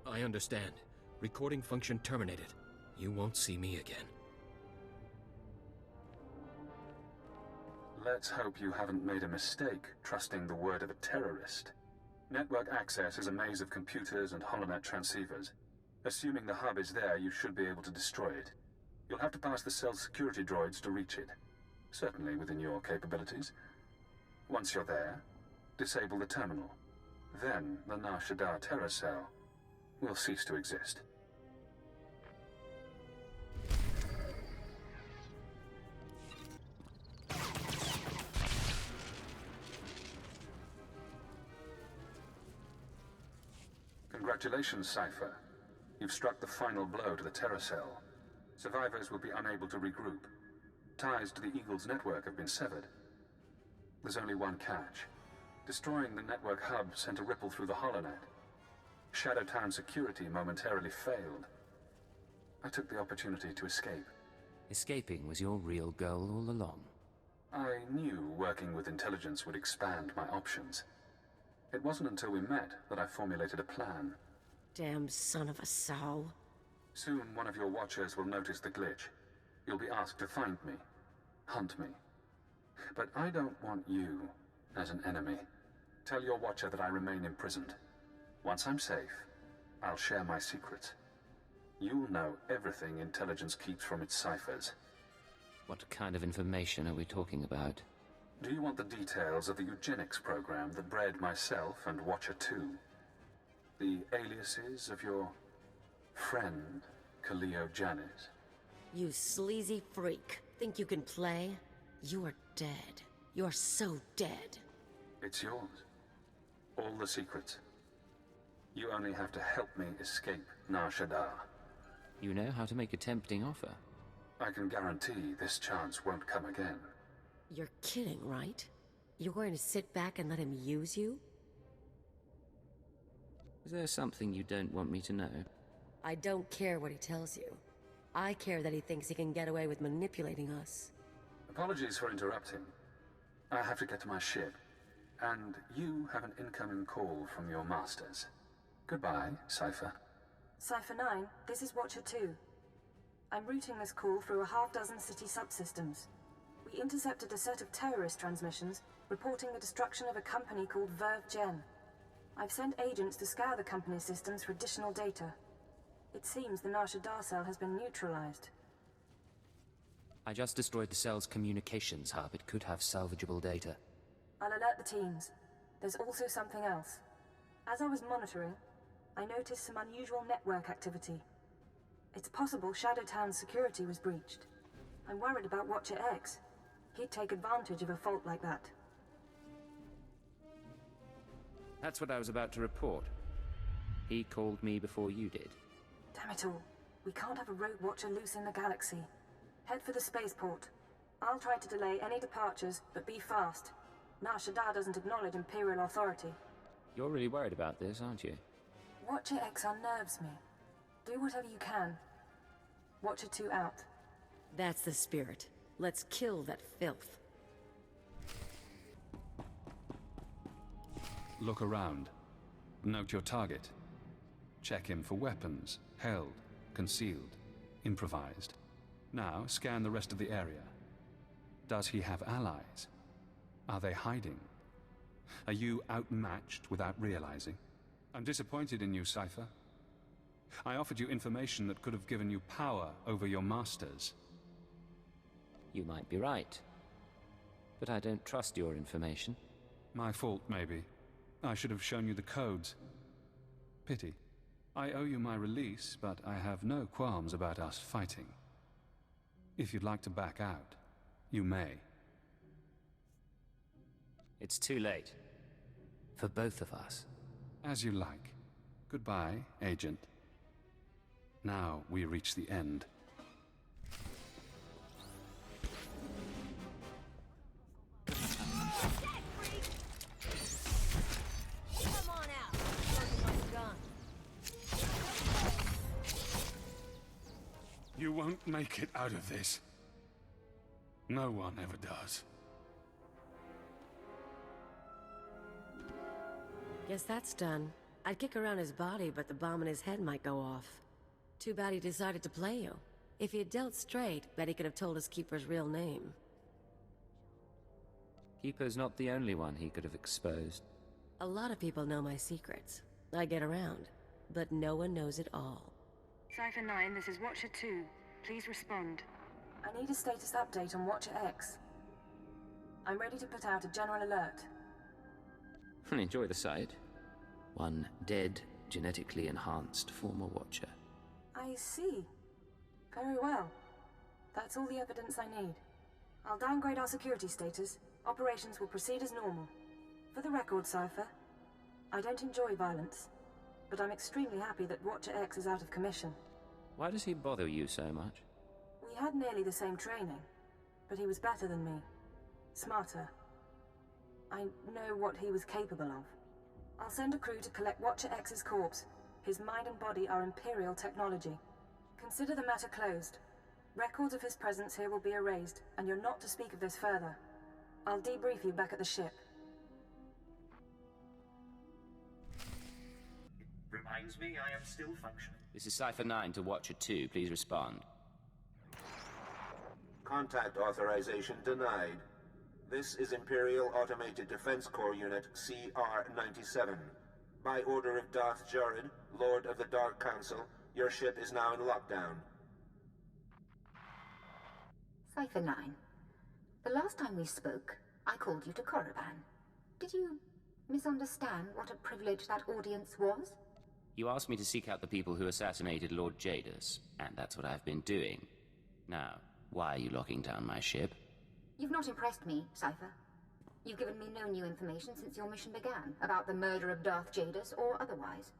I understand. Recording function terminated. You won't see me again. Let's hope you haven't made a mistake trusting the word of a terrorist. Network access is a maze of computers and holonet transceivers. Assuming the hub is there, you should be able to destroy it. You'll have to pass the cell's security droids to reach it. Certainly within your capabilities. Once you're there, disable the terminal. Then the Nar Shaddaa terror cell will cease to exist. Congratulations, Cypher. You've struck the final blow to the terror cell. Survivors will be unable to regroup. Ties to the Eagle's network have been severed. There's only one catch. Destroying the network hub sent a ripple through the holonet. Shadowtown security momentarily failed. I took the opportunity to escape. Escaping was your real goal all along. I knew working with intelligence would expand my options. It wasn't until we met that I formulated a plan. Damn son of a sow. Soon one of your watchers will notice the glitch. You'll be asked to find me, hunt me. But I don't want you as an enemy. Tell your watcher that I remain imprisoned. Once I'm safe, I'll share my secrets. You'll know everything intelligence keeps from its ciphers. What kind of information are we talking about? Do you want the details of the eugenics program that bred myself and Watcher 2? The aliases of your friend, Khalil Janis? You sleazy freak. Think you can play? You are dead. You're so dead. It's yours. All the secrets. You only have to help me escape Nar Shaddaa. You know how to make a tempting offer. I can guarantee this chance won't come again. You're kidding, right? You're going to sit back and let him use you? Is there something you don't want me to know? I don't care what he tells you. I care that he thinks he can get away with manipulating us. Apologies for interrupting. I have to get to my ship. And you have an incoming call from your masters. Goodbye, Cypher. Cypher 9, this is Watcher 2. I'm routing this call through a half-dozen city subsystems. We intercepted a set of terrorist transmissions reporting the destruction of a company called Verve Gen. I've sent agents to scour the company's systems for additional data. It seems the Nar Shaddaa cell has been neutralized. I just destroyed the cell's communications hub. It could have salvageable data. I'll alert the teams. There's also something else. As I was monitoring, I noticed some unusual network activity. It's possible Shadowtown's security was breached. I'm worried about Watcher X. He'd take advantage of a fault like that. That's what I was about to report. He called me before you did. Damn it all. We can't have a rogue Watcher loose in the galaxy. Head for the spaceport. I'll try to delay any departures, but be fast. Nar Shaddaa doesn't acknowledge Imperial authority. You're really worried about this, aren't you? Watcher X unnerves me. Do whatever you can. Watcher 2 out. That's the spirit. Let's kill that filth. Look around. Note your target. Check him for weapons, held, concealed, improvised. Now scan the rest of the area. Does he have allies? Are they hiding? Are you outmatched without realizing? I'm disappointed in you, Cypher. I offered you information that could have given you power over your masters. You might be right. But I don't trust your information. My fault, maybe. I should have shown you the codes. Pity. I owe you my release, but I have no qualms about us fighting. If you'd like to back out, you may. It's too late. For both of us. As you like. Goodbye, Agent. Now we reach the end. You won't make it out of this. No one ever does. Guess that's done. I'd kick around his body, but the bomb in his head might go off. Too bad he decided to play you. If he had dealt straight, bet he could have told us Keeper's real name. Keeper's not the only one he could have exposed. A lot of people know my secrets. I get around, but no one knows it all. Cypher 9, this is Watcher 2. Please respond. I need a status update on Watcher X. I'm ready to put out a general alert. Enjoy the sight. One dead, genetically enhanced former Watcher. I see. Very well. That's all the evidence I need. I'll downgrade our security status. Operations will proceed as normal. For the record, Cypher, I don't enjoy violence, but I'm extremely happy that Watcher X is out of commission. Why does he bother you so much? We had nearly the same training, but he was better than me. Smarter. I know what he was capable of. I'll send a crew to collect Watcher X's corpse. His mind and body are Imperial technology. Consider the matter closed. Records of his presence here will be erased, and you're not to speak of this further. I'll debrief you back at the ship. Reminds me I am still functioning. This is Cypher 9 to Watcher 2. Please respond. Contact authorization denied. This is Imperial Automated Defense Corps Unit CR-97. By order of Darth Jared, Lord of the Dark Council, your ship is now in lockdown. Cypher 9. The last time we spoke, I called you to Korriban. Did you misunderstand what a privilege that audience was? You asked me to seek out the people who assassinated Lord Jadus, and that's what I've been doing. Now, why are you locking down my ship? You've not impressed me, Cypher. You've given me no new information since your mission began, about the murder of Darth Jadus or otherwise.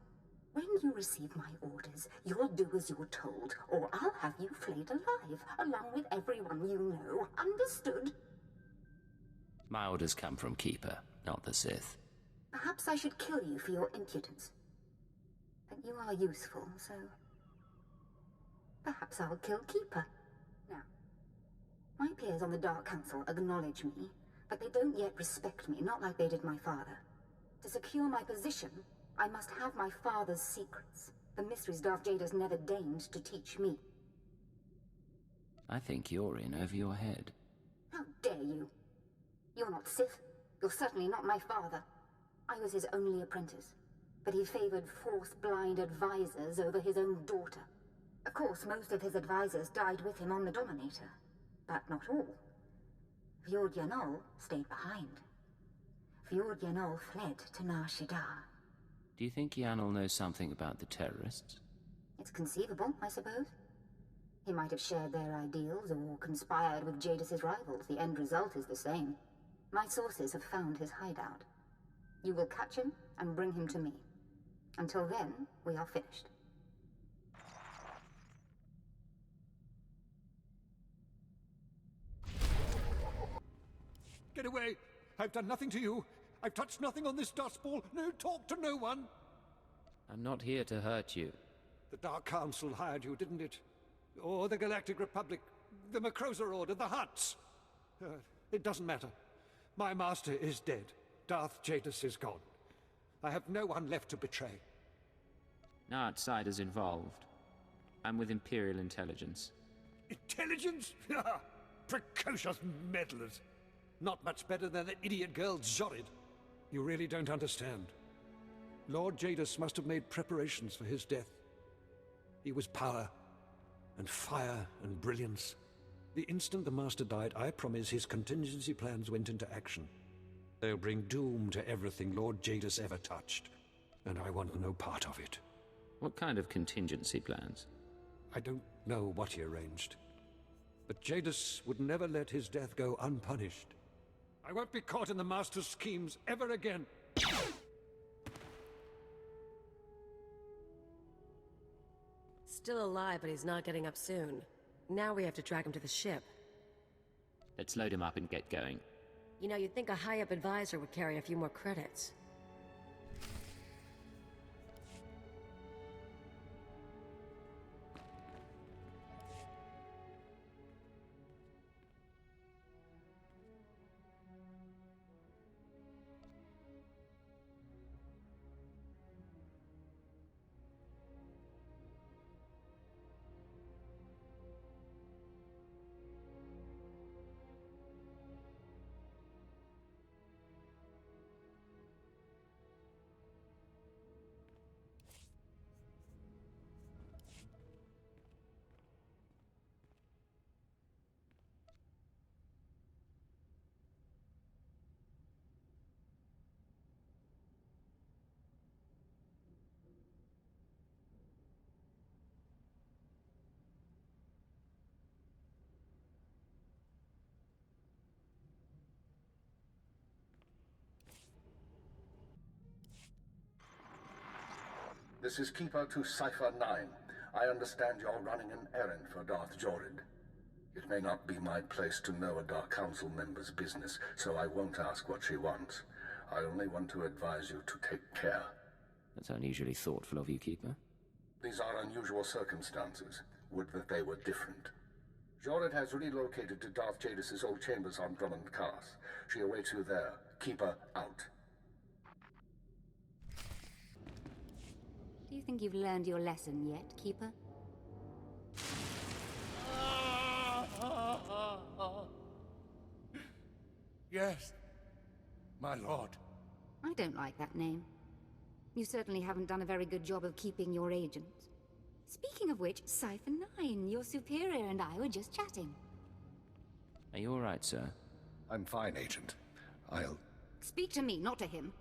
When you receive my orders, you'll do as you're told, or I'll have you flayed alive, along with everyone you know. Understood? My orders come from Keeper, not the Sith. Perhaps I should kill you for your impudence. But you are useful, so... perhaps I'll kill Keeper. Now, my peers on the Dark Council acknowledge me, but they don't yet respect me, not like they did my father. To secure my position, I must have my father's secrets, the mysteries Darth Jadus never deigned to teach me. I think you're in over your head. How dare you? You're not Sith. You're certainly not my father. I was his only apprentice, but he favored Force-blind advisors over his own daughter. Of course, most of his advisors died with him on the Dominator, but not all. Fjord Yanol stayed behind. Fjord Yanol fled to Nar Shaddaa. Do you think Yanal knows something about the terrorists? It's conceivable, I suppose. He might have shared their ideals or conspired with Jadus's rivals. The end result is the same. My sources have found his hideout. You will catch him and bring him to me. Until then, we are finished. Get away! I've done nothing to you. I've touched nothing on this dust ball. No talk to no one. I'm not here to hurt you. The Dark Council hired you, didn't it? Or the Galactic Republic, the Macroza Order, the Hutts. It doesn't matter. My master is dead. Darth Jadus is gone. I have no one left to betray. No outsiders involved. I'm with Imperial intelligence. Intelligence? Precocious meddlers. Not much better than that idiot girl Zorid. You really don't understand. Lord Jadus must have made preparations for his death. He was power, and fire, and brilliance. The instant the Master died, I promise his contingency plans went into action. They'll bring doom to everything Lord Jadus ever touched, and I want no part of it. What kind of contingency plans? I don't know what he arranged, but Jadus would never let his death go unpunished. I won't be caught in the Master's schemes ever again. Still alive, but he's not getting up soon. Now we have to track him to the ship. Let's load him up and get going. You know, you'd think a high-up advisor would carry a few more credits. This is Keeper to Cypher 9. I understand you're running an errand for Darth Jorid. It may not be my place to know a Dark Council member's business, so I won't ask what she wants. I only want to advise you to take care. That's unusually thoughtful of you, Keeper. These are unusual circumstances. Would that they were different. Jorid has relocated to Darth Jadus's old chambers on Drummond Cars. She awaits you there. Keeper out. Do you think you've learned your lesson yet, Keeper? Yes, my lord. I don't like that name. You certainly haven't done a very good job of keeping your agents. Speaking of which, Cypher 9, your superior and I were just chatting. Are you all right, sir? I'm fine, Agent. I'll... Speak to me, not to him.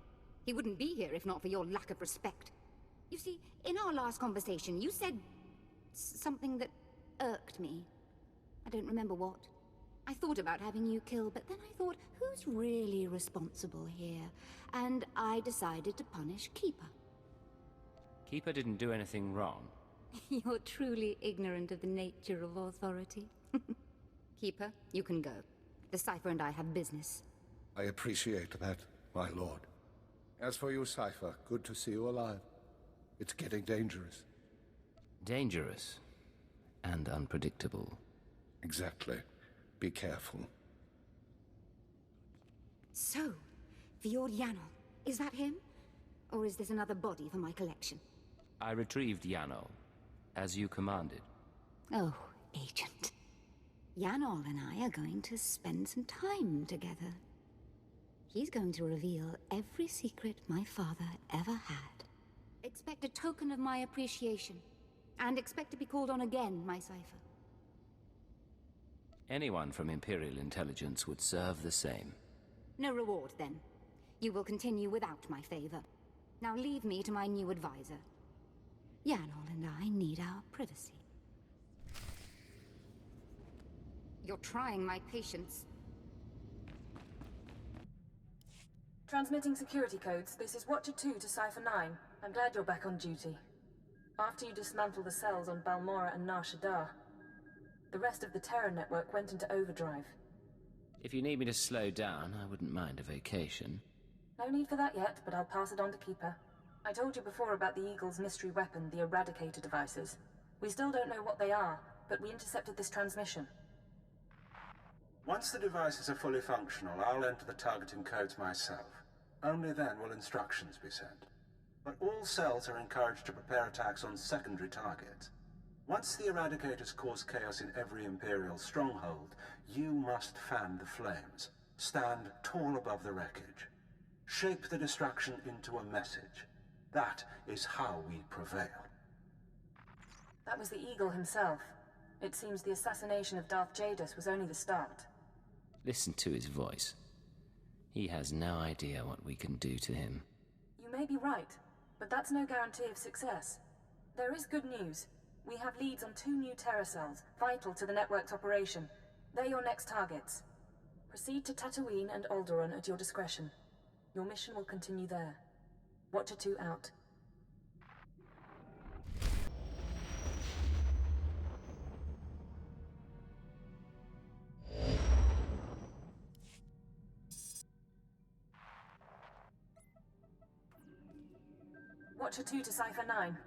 He wouldn't be here if not for your lack of respect. You see, in our last conversation, you said something that irked me. I don't remember what. I thought about having you killed, but then I thought, who's really responsible here? And I decided to punish Keeper. Keeper didn't do anything wrong. You're truly ignorant of the nature of authority. Keeper, you can go. The Cypher and I have business. I appreciate that, my lord. As for you, Cypher, good to see you alive. It's getting dangerous. Dangerous and unpredictable. Exactly. Be careful. So, Fioriano, is that him? Or is this another body for my collection? I retrieved Yanol, as you commanded. Oh, Agent. Yanol and I are going to spend some time together. He's going to reveal every secret my father ever had. Expect a token of my appreciation. And expect to be called on again, my Cypher. Anyone from Imperial intelligence would serve the same. No reward, then. You will continue without my favor. Now leave me to my new advisor. Yanol and I need our privacy. You're trying my patience. Transmitting security codes, this is Watcher 2 to Cypher 9. I'm glad you're back on duty. After you dismantle the cells on Balmora and Nar Shaddaa, the rest of the Terra network went into overdrive. If you need me to slow down, I wouldn't mind a vacation. No need for that yet, but I'll pass it on to Keeper. I told you before about the Eagle's mystery weapon, the Eradicator devices. We still don't know what they are, but we intercepted this transmission. Once the devices are fully functional, I'll enter the targeting codes myself. Only then will instructions be sent. But all cells are encouraged to prepare attacks on secondary targets. Once the Eradicators cause chaos in every Imperial stronghold, you must fan the flames. Stand tall above the wreckage. Shape the destruction into a message. That is how we prevail. That was the Eagle himself. It seems the assassination of Darth Jadus was only the start. Listen to his voice. He has no idea what we can do to him. You may be right, but that's no guarantee of success. There is good news. We have leads on 2 new Terra cells, vital to the network's operation. They're your next targets. Proceed to Tatooine and Alderaan at your discretion. Your mission will continue there. Watcher 2 out. Watcher 2 to Cypher 9.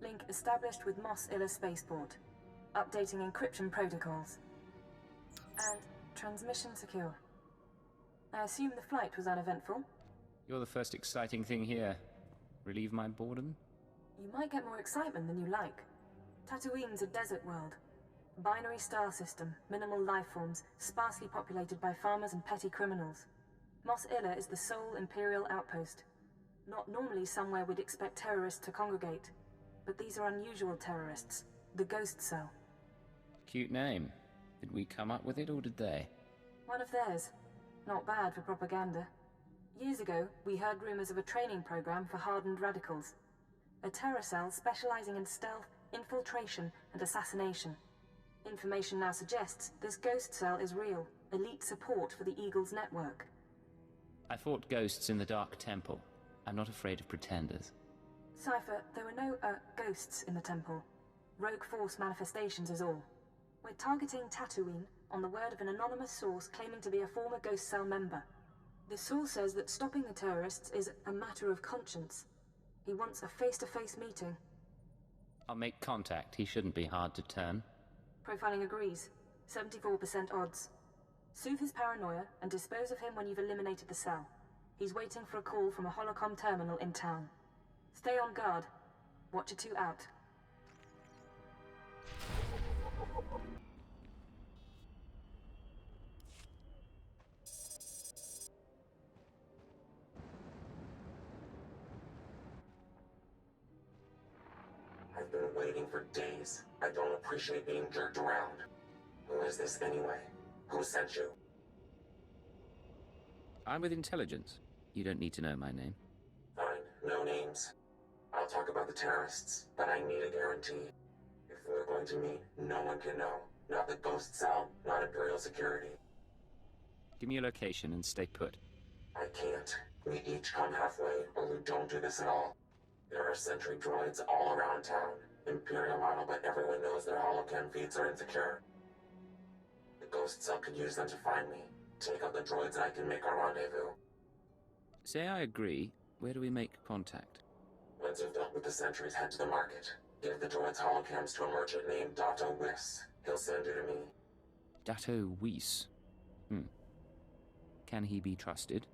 Link established with Mos Illa Spaceport. Updating encryption protocols. And transmission secure. I assume the flight was uneventful? You're the first exciting thing here. Relieve my boredom? You might get more excitement than you like. Tatooine's a desert world. Binary star system, minimal life forms, sparsely populated by farmers and petty criminals. Mos Illa is the sole Imperial outpost. Not normally somewhere we'd expect terrorists to congregate. But these are unusual terrorists. The Ghost Cell. Cute name. Did we come up with it, or did they? One of theirs. Not bad for propaganda. Years ago, we heard rumors of a training program for hardened radicals. A terror cell specializing in stealth, infiltration, and assassination. Information now suggests this Ghost Cell is real. Elite support for the Eagle's network. I fought ghosts in the Dark Temple. I'm not afraid of pretenders. Cypher, there were no, ghosts in the temple. Rogue Force manifestations is all. We're targeting Tatooine on the word of an anonymous source claiming to be a former Ghost Cell member. The source says that stopping the terrorists is a matter of conscience. He wants a face-to-face meeting. I'll make contact. He shouldn't be hard to turn. Profiling agrees. 74% odds. Soothe his paranoia and dispose of him when you've eliminated the cell. He's waiting for a call from a holocom terminal in town. Stay on guard. Watcher 2 out. I've been waiting for days. I don't appreciate being jerked around. Who is this anyway? Who sent you? I'm with intelligence. You don't need to know my name. Fine, no names. I'll talk about the terrorists, but I need a guarantee. If we're going to meet, no one can know. Not the ghost cell, not Imperial security. Give me your location and stay put. I can't. We each come halfway, but we don't do this at all. There are sentry droids all around town. Imperial model, but everyone knows their holocam feeds are insecure. The ghost cell could use them to find me. Take out the droids and I can make our rendezvous. Say I agree. Where do we make contact? Once you've dealt with the sentries, head to the market. Give the droids holocams to a merchant named Dato Whis. He'll send you to me. Dato Whis. Can he be trusted?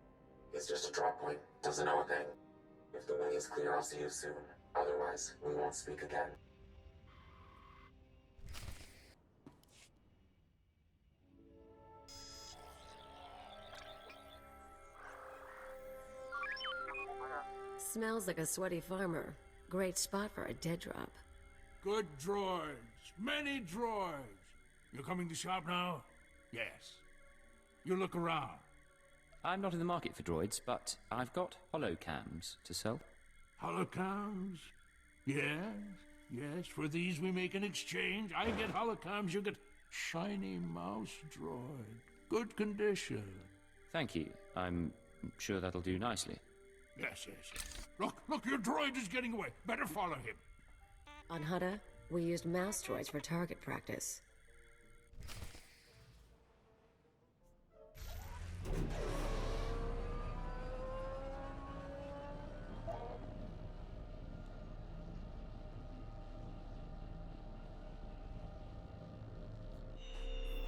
He's just a drop point. Doesn't know a thing. If the way is clear, I'll see you soon. Otherwise, we won't speak again. Smells like a sweaty farmer. Great spot for a dead drop. Good droids. Many droids. You coming to shop now? Yes. You look around. I'm not in the market for droids, but I've got holocams to sell. Holocams? Yes, yes. For these we make an exchange. I get holocams, you get shiny mouse droid. Good condition. Thank you. I'm sure that'll do nicely. Yes, yes, yes. Look, your droid is getting away. Better follow him. On Hutta, we used mouse droids for target practice.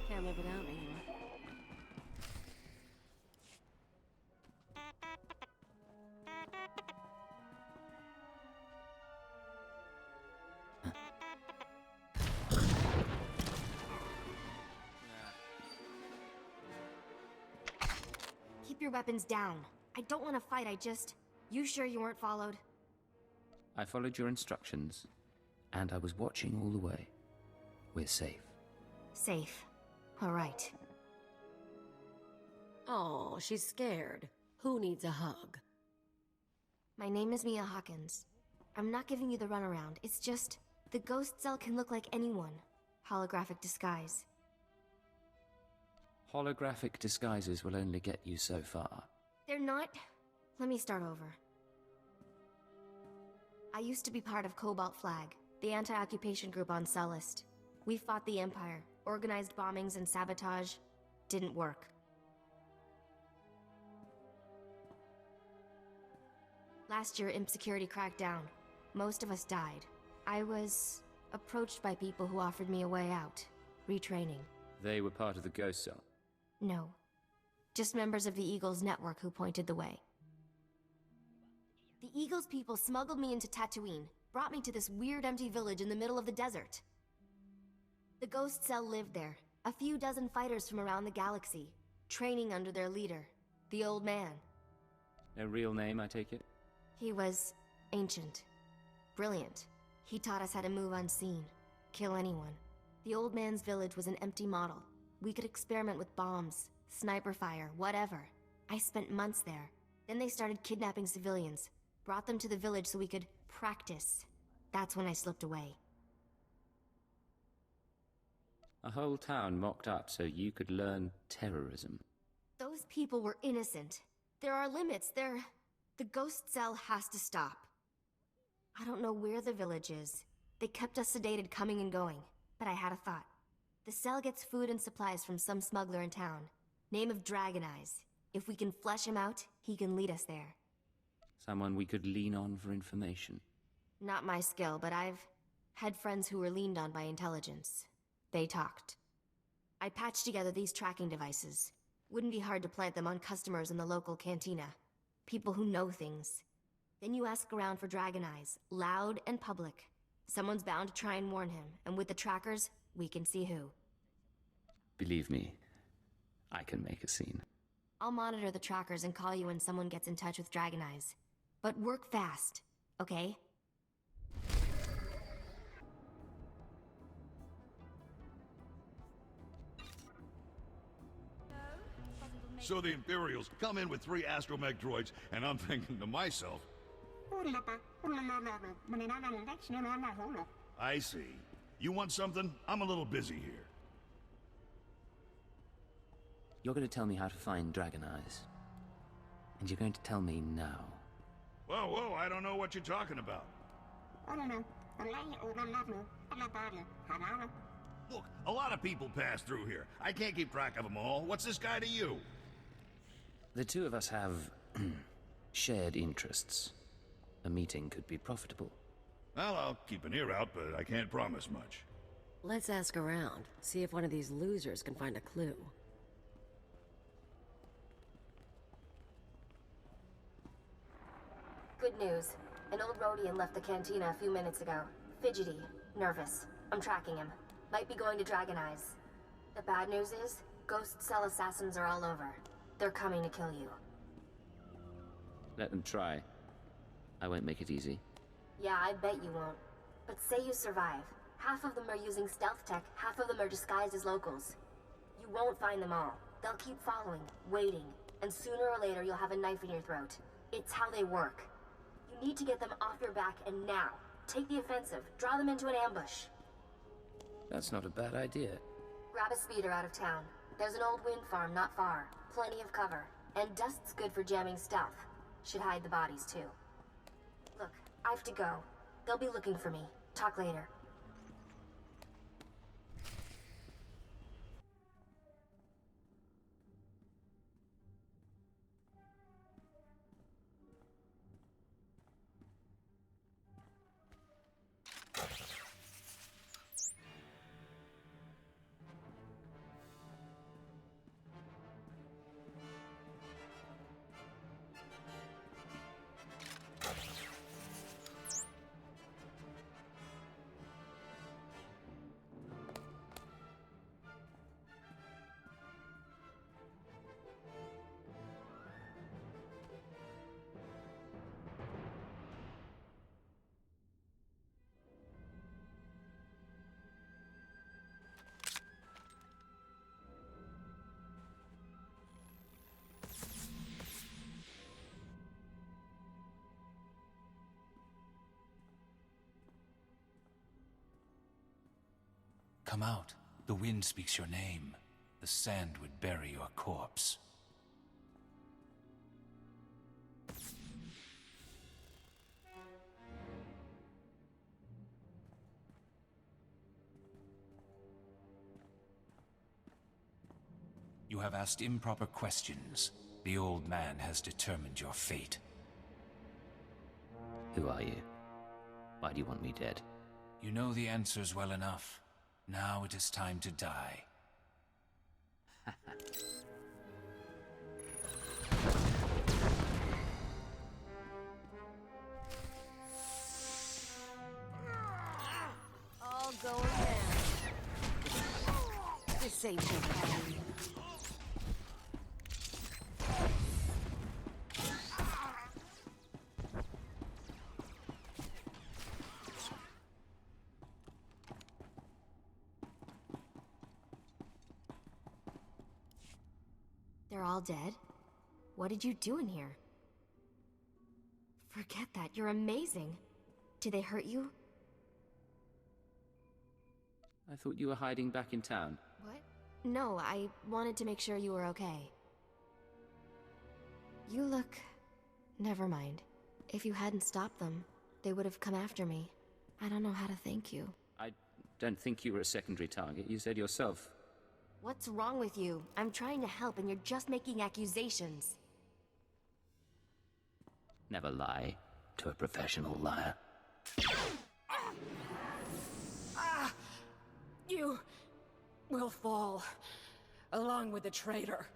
Can't live without me. Keep your weapons down. I don't want to fight, You sure you weren't followed? I followed your instructions, and I was watching all the way. We're safe. Safe. All right. Oh, she's scared. Who needs a hug? My name is Mia Hawkins. I'm not giving you the runaround. It's just, the ghost cell can look like anyone. Holographic disguise. Holographic disguises will only get you so far. They're not... Let me start over. I used to be part of Cobalt Flag, the anti-occupation group on Sullust. We fought the Empire, organized bombings and sabotage. Didn't work. Last year, Imp Security cracked down. Most of us died. I was approached by people who offered me a way out. Retraining. They were part of the Ghost Cell. No. Just members of the Eagles network who pointed the way. The Eagles people smuggled me into Tatooine, brought me to this weird empty village in the middle of the desert. The Ghost Cell lived there, a few dozen fighters from around the galaxy, training under their leader, the Old Man. No real name, I take it? He was ancient. Brilliant. He taught us how to move unseen, kill anyone. The Old Man's village was an empty model. We could experiment with bombs, sniper fire, whatever. I spent months there. Then they started kidnapping civilians, brought them to the village so we could practice. That's when I slipped away. A whole town mocked up so you could learn terrorism. Those people were innocent. There are limits. The Ghost Cell has to stop. I don't know where the village is. They kept us sedated coming and going, but I had a thought. The cell gets food and supplies from some smuggler in town. Name of Dragon Eyes. If we can flesh him out, he can lead us there. Someone we could lean on for information. Not my skill, but I've had friends who were leaned on by intelligence. They talked. I patched together these tracking devices. Wouldn't be hard to plant them on customers in the local cantina. People who know things. Then you ask around for Dragon Eyes, loud and public. Someone's bound to try and warn him, and with the trackers, we can see who. Believe me, I can make a scene. I'll monitor the trackers and call you when someone gets in touch with Dragon Eyes. But work fast, okay? So the Imperials come in with 3 astromech droids, and I'm thinking to myself, I see. You want something? I'm a little busy here. You're going to tell me how to find Dragon Eyes. And you're going to tell me now. Whoa, I don't know what you're talking about. Look, a lot of people pass through here. I can't keep track of them all. What's this guy to you? The two of us have shared interests. A meeting could be profitable. Well, I'll keep an ear out, but I can't promise much. Let's ask around, see if one of these losers can find a clue. Good news. An old Rhodian left the cantina a few minutes ago. Fidgety, nervous. I'm tracking him. Might be going to Dragon Eyes. The bad news is, ghost cell assassins are all over. They're coming to kill you. Let them try. I won't make it easy. Yeah, I bet you won't. But say you survive. Half of them are using stealth tech, half of them are disguised as locals. You won't find them all. They'll keep following, waiting, and sooner or later you'll have a knife in your throat. It's how they work. You need to get them off your back, and now. Take the offensive. Draw them into an ambush. That's not a bad idea. Grab a speeder out of town. There's an old wind farm not far. Plenty of cover. And dust's good for jamming stealth. Should hide the bodies, too. Look, I have to go. They'll be looking for me. Talk later. Come out. The wind speaks your name. The sand would bury your corpse. You have asked improper questions. The old man has determined your fate. Who are you? Why do you want me dead? You know the answers well enough. Now it is time to die. All going down. This ain't your party. They're all dead? What did you do in here? Forget that, you're amazing. Did they hurt you? I thought you were hiding back in town. What? No, I wanted to make sure you were okay. You look... Never mind. If you hadn't stopped them, they would have come after me. I don't know how to thank you. I don't think you were a secondary target. You said yourself. What's wrong with you? I'm trying to help and you're just making accusations. Never lie to a professional liar. You will fall, along with the traitor.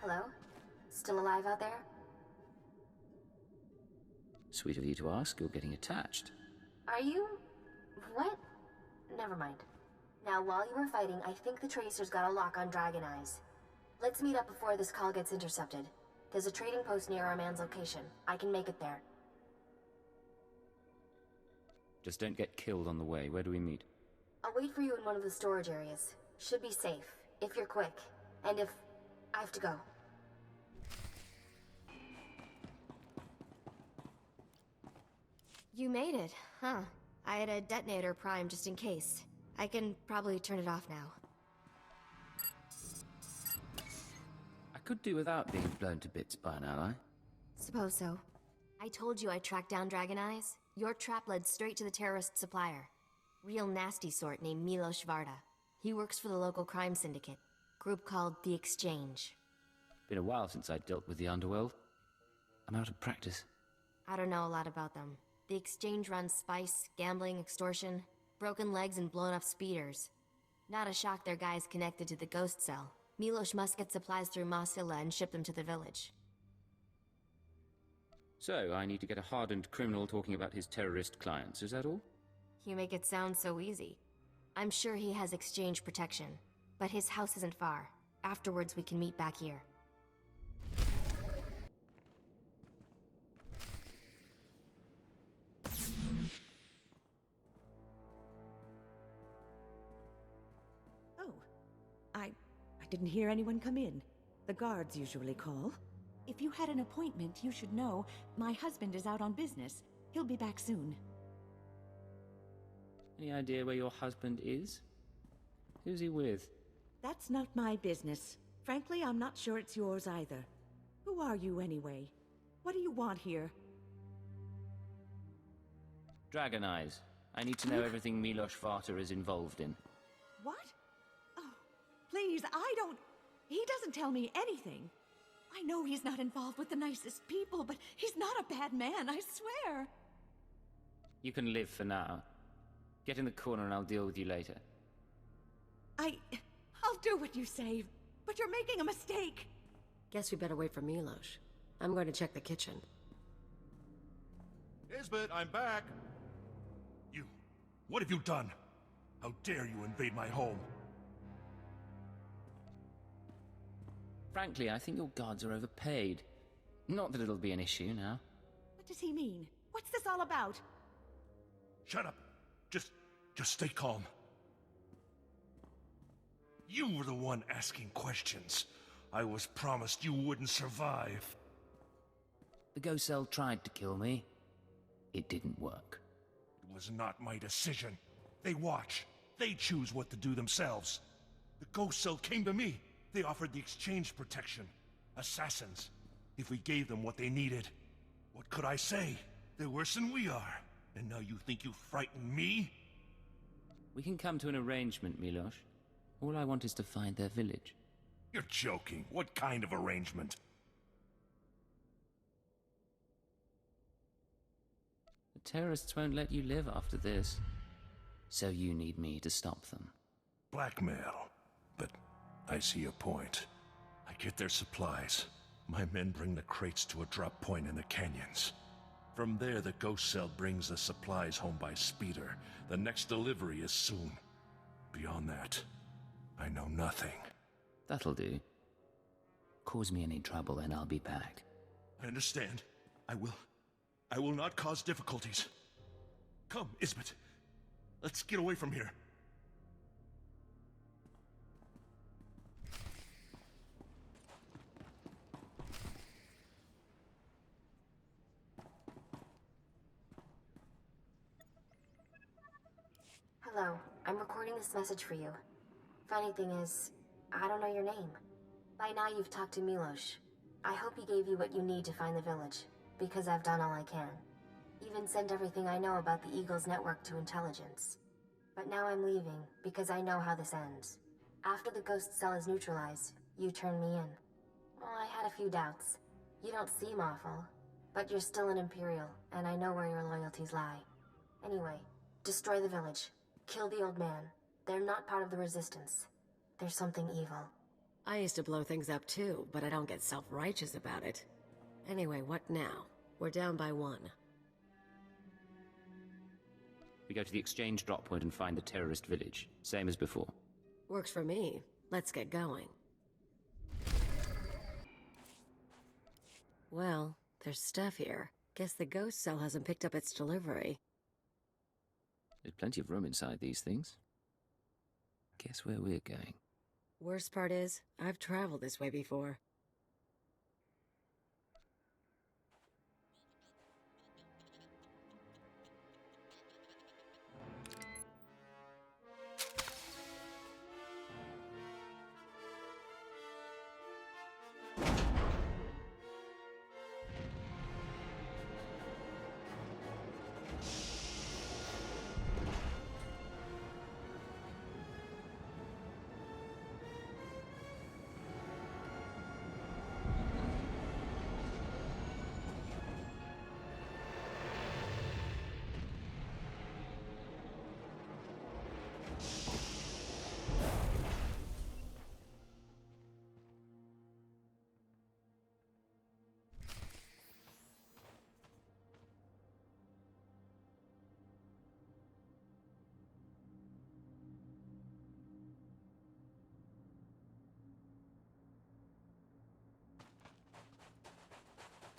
Hello? Still alive out there? Sweet of you to ask. You're getting attached. Are you? What? Never mind. Now, while you were fighting, I think the Tracer's got a lock on Dragon Eyes. Let's meet up before this call gets intercepted. There's a trading post near our man's location. I can make it there. Just don't get killed on the way. Where do we meet? I'll wait for you in one of the storage areas. Should be safe, if you're quick. And if I have to go. You made it, huh? I had a detonator primed just in case. I can probably turn it off now. I could do without being blown to bits by an ally. Suppose so. I told you I tracked down Dragon Eyes. Your trap led straight to the terrorist supplier. Real nasty sort named Milos Varda. He works for the local crime syndicate. Group called The Exchange. Been a while since I dealt with the underworld. I'm out of practice. I don't know a lot about them. The Exchange runs spice, gambling, extortion, broken legs, and blown up speeders. Not a shock their guys connected to the ghost cell. Milos must get supplies through Masilla and ship them to the village. So, I need to get a hardened criminal talking about his terrorist clients, is that all? You make it sound so easy. I'm sure he has Exchange protection, but his house isn't far. Afterwards, we can meet back here. I didn't hear anyone come in. The guards usually call. If you had an appointment, you should know. My husband is out on business. He'll be back soon. Any idea where your husband is? Who's he with? That's not my business. Frankly, I'm not sure it's yours either. Who are you, anyway? What do you want here? Dragon Eyes. I need to know everything Milos Varda is involved in. What? Oh, please, He doesn't tell me anything. I know he's not involved with the nicest people, but he's not a bad man, I swear. You can live for now. Get in the corner and I'll deal with you later. I'll do what you say, but you're making a mistake. Guess we better wait for Milos. I'm going to check the kitchen. Isbet, I'm back! You... what have you done? How dare you invade my home? Frankly, I think your guards are overpaid. Not that it'll be an issue now. What does he mean? What's this all about? Shut up. Just stay calm. You were the one asking questions. I was promised you wouldn't survive. The Ghost Cell tried to kill me. It didn't work. It was not my decision. They watch. They choose what to do themselves. The Ghost Cell came to me. They offered the Exchange protection. Assassins. If we gave them what they needed. What could I say? They're worse than we are. And now you think you frighten me? We can come to an arrangement, Milos. All I want is to find their village. You're joking. What kind of arrangement? The terrorists won't let you live after this. So you need me to stop them. Blackmail. But I see your point. I get their supplies. My men bring the crates to a drop point in the canyons. From there, the Ghost Cell brings the supplies home by speeder. The next delivery is soon. Beyond that, I know nothing. That'll do. Cause me any trouble and I'll be back. I understand. I will not cause difficulties. Come, Isbet. Let's get away from here. Hello, I'm recording this message for you. Funny thing is, I don't know your name. By now you've talked to Milos. I hope he gave you what you need to find the village, because I've done all I can. Even sent everything I know about the Eagle's network to intelligence. But now I'm leaving, because I know how this ends. After the Ghost Cell is neutralized, you turn me in. Well, I had a few doubts. You don't seem awful, but you're still an Imperial, and I know where your loyalties lie. Anyway, destroy the village. Kill the old man. They're not part of the Resistance. There's something evil. I used to blow things up too, but I don't get self-righteous about it. Anyway, what now? We're down by 1. We go to the Exchange drop point and find the terrorist village. Same as before. Works for me. Let's get going. Well, there's stuff here. Guess the Ghost Cell hasn't picked up its delivery. There's plenty of room inside these things. Guess where we're going. Worst part is, I've traveled this way before.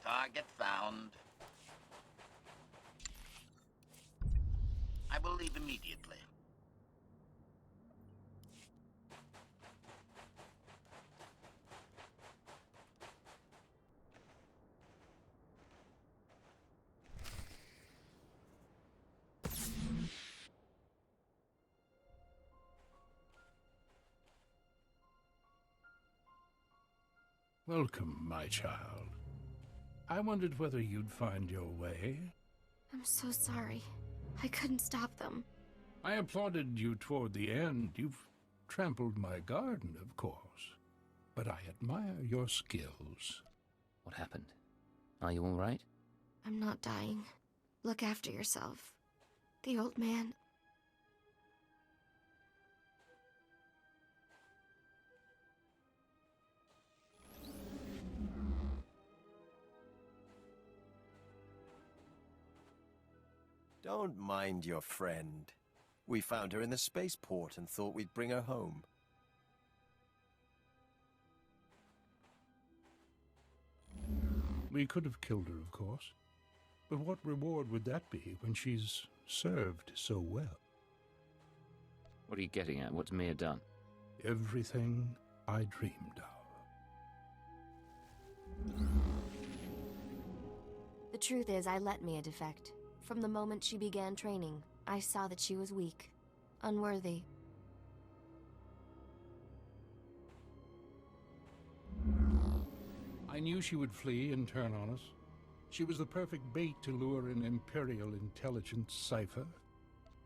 Target found. I will leave immediately. Welcome, my child. I wondered whether you'd find your way. I'm so sorry. I couldn't stop them. I applauded you toward the end. You've trampled my garden, of course. But I admire your skills. What happened? Are you all right? I'm not dying. Look after yourself. The old man... Don't mind your friend. We found her in the spaceport and thought we'd bring her home. We could have killed her, of course. But what reward would that be when she's served so well? What are you getting at? What's Mia done? Everything I dreamed of. The truth is, I let Mia defect. From the moment she began training, I saw that she was weak, unworthy. I knew she would flee and turn on us. She was the perfect bait to lure an Imperial intelligence cipher.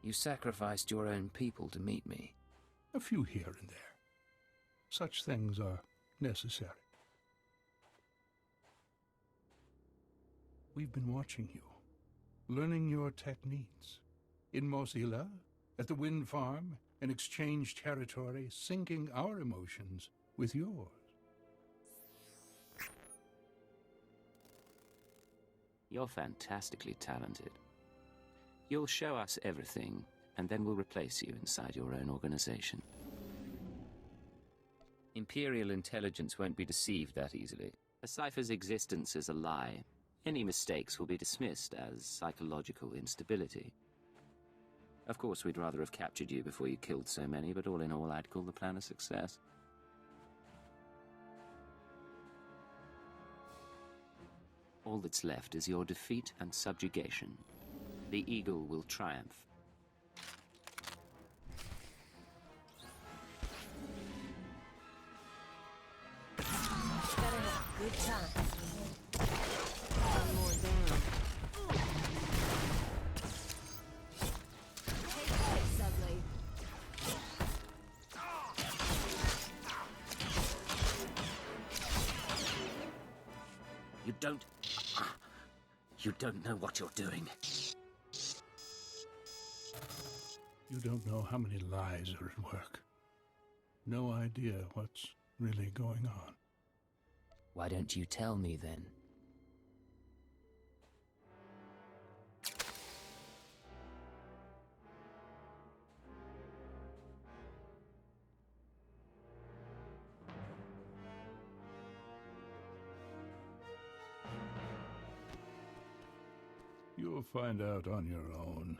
You sacrificed your own people to meet me. A few here and there. Such things are necessary. We've been watching you, learning your techniques. In Mosila, at the wind farm, in exchange territory, syncing our emotions with yours. You're fantastically talented. You'll show us everything, and then we'll replace you inside your own organization. Imperial intelligence won't be deceived that easily. A cipher's existence is a lie. Any mistakes will be dismissed as psychological instability. Of course, we'd rather have captured you before you killed so many, but all in all, I'd call the plan a success. All that's left is your defeat and subjugation. The Eagle will triumph. Better have a good time. One more down. Take this, ugly. You don't know what you're doing. You don't know how many lies are at work. No idea what's really going on. Why don't you tell me then? You'll find out on your own.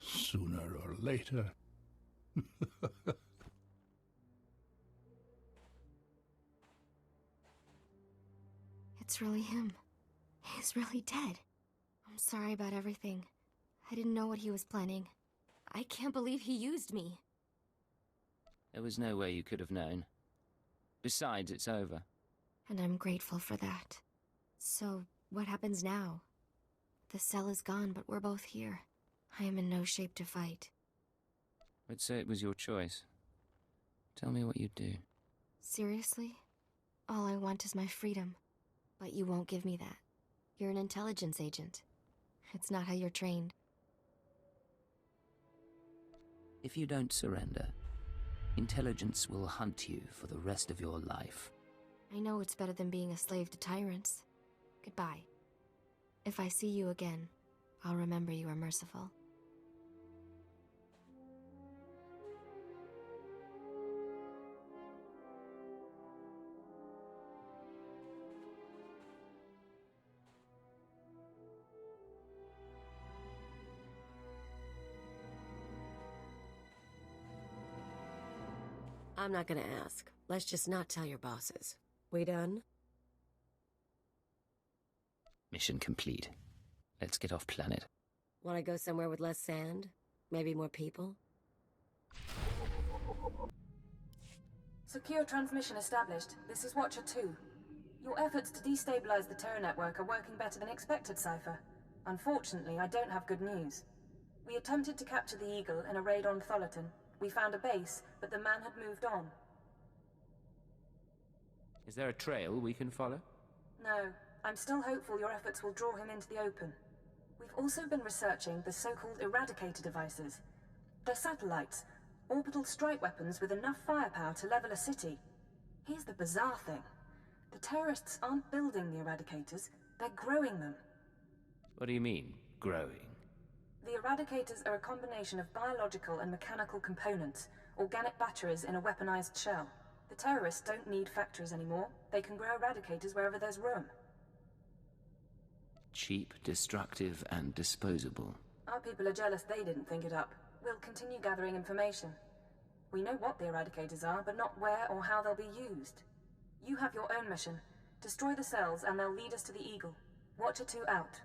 Soon. sooner or later. It's really him. He's really dead. I'm sorry about everything. I didn't know what he was planning. I can't believe he used me. There was no way you could have known. Besides, it's over. And I'm grateful for that. So, what happens now? The cell is gone, but we're both here. I am in no shape to fight. I'd say it was your choice. Tell me what you'd do. Seriously? All I want is my freedom. But you won't give me that. You're an intelligence agent. It's not how you're trained. If you don't surrender, intelligence will hunt you for the rest of your life. I know it's better than being a slave to tyrants. Goodbye. If I see you again, I'll remember you are merciful. I'm not gonna ask. Let's just not tell your bosses. We done? Mission complete. Let's get off planet. Wanna go somewhere with less sand? Maybe more people? Secure transmission established. This is Watcher 2. Your efforts to destabilize the Terra network are working better than expected, Cypher. Unfortunately, I don't have good news. We attempted to capture the Eagle in a raid on Tholiton. We found a base, but the man had moved on. Is there a trail we can follow? No, I'm still hopeful your efforts will draw him into the open. We've also been researching the so-called Eradicator devices. They're satellites, orbital strike weapons with enough firepower to level a city. Here's the bizarre thing. The terrorists aren't building the Eradicators, they're growing them. What do you mean, growing? The Eradicators are a combination of biological and mechanical components, organic batteries in a weaponized shell. The terrorists don't need factories anymore. They can grow Eradicators wherever there's room. Cheap, destructive, and disposable. Our people are jealous they didn't think it up. We'll continue gathering information. We know what the Eradicators are, but not where or how they'll be used. You have your own mission. Destroy the cells and they'll lead us to the Eagle. Watcher 2 out.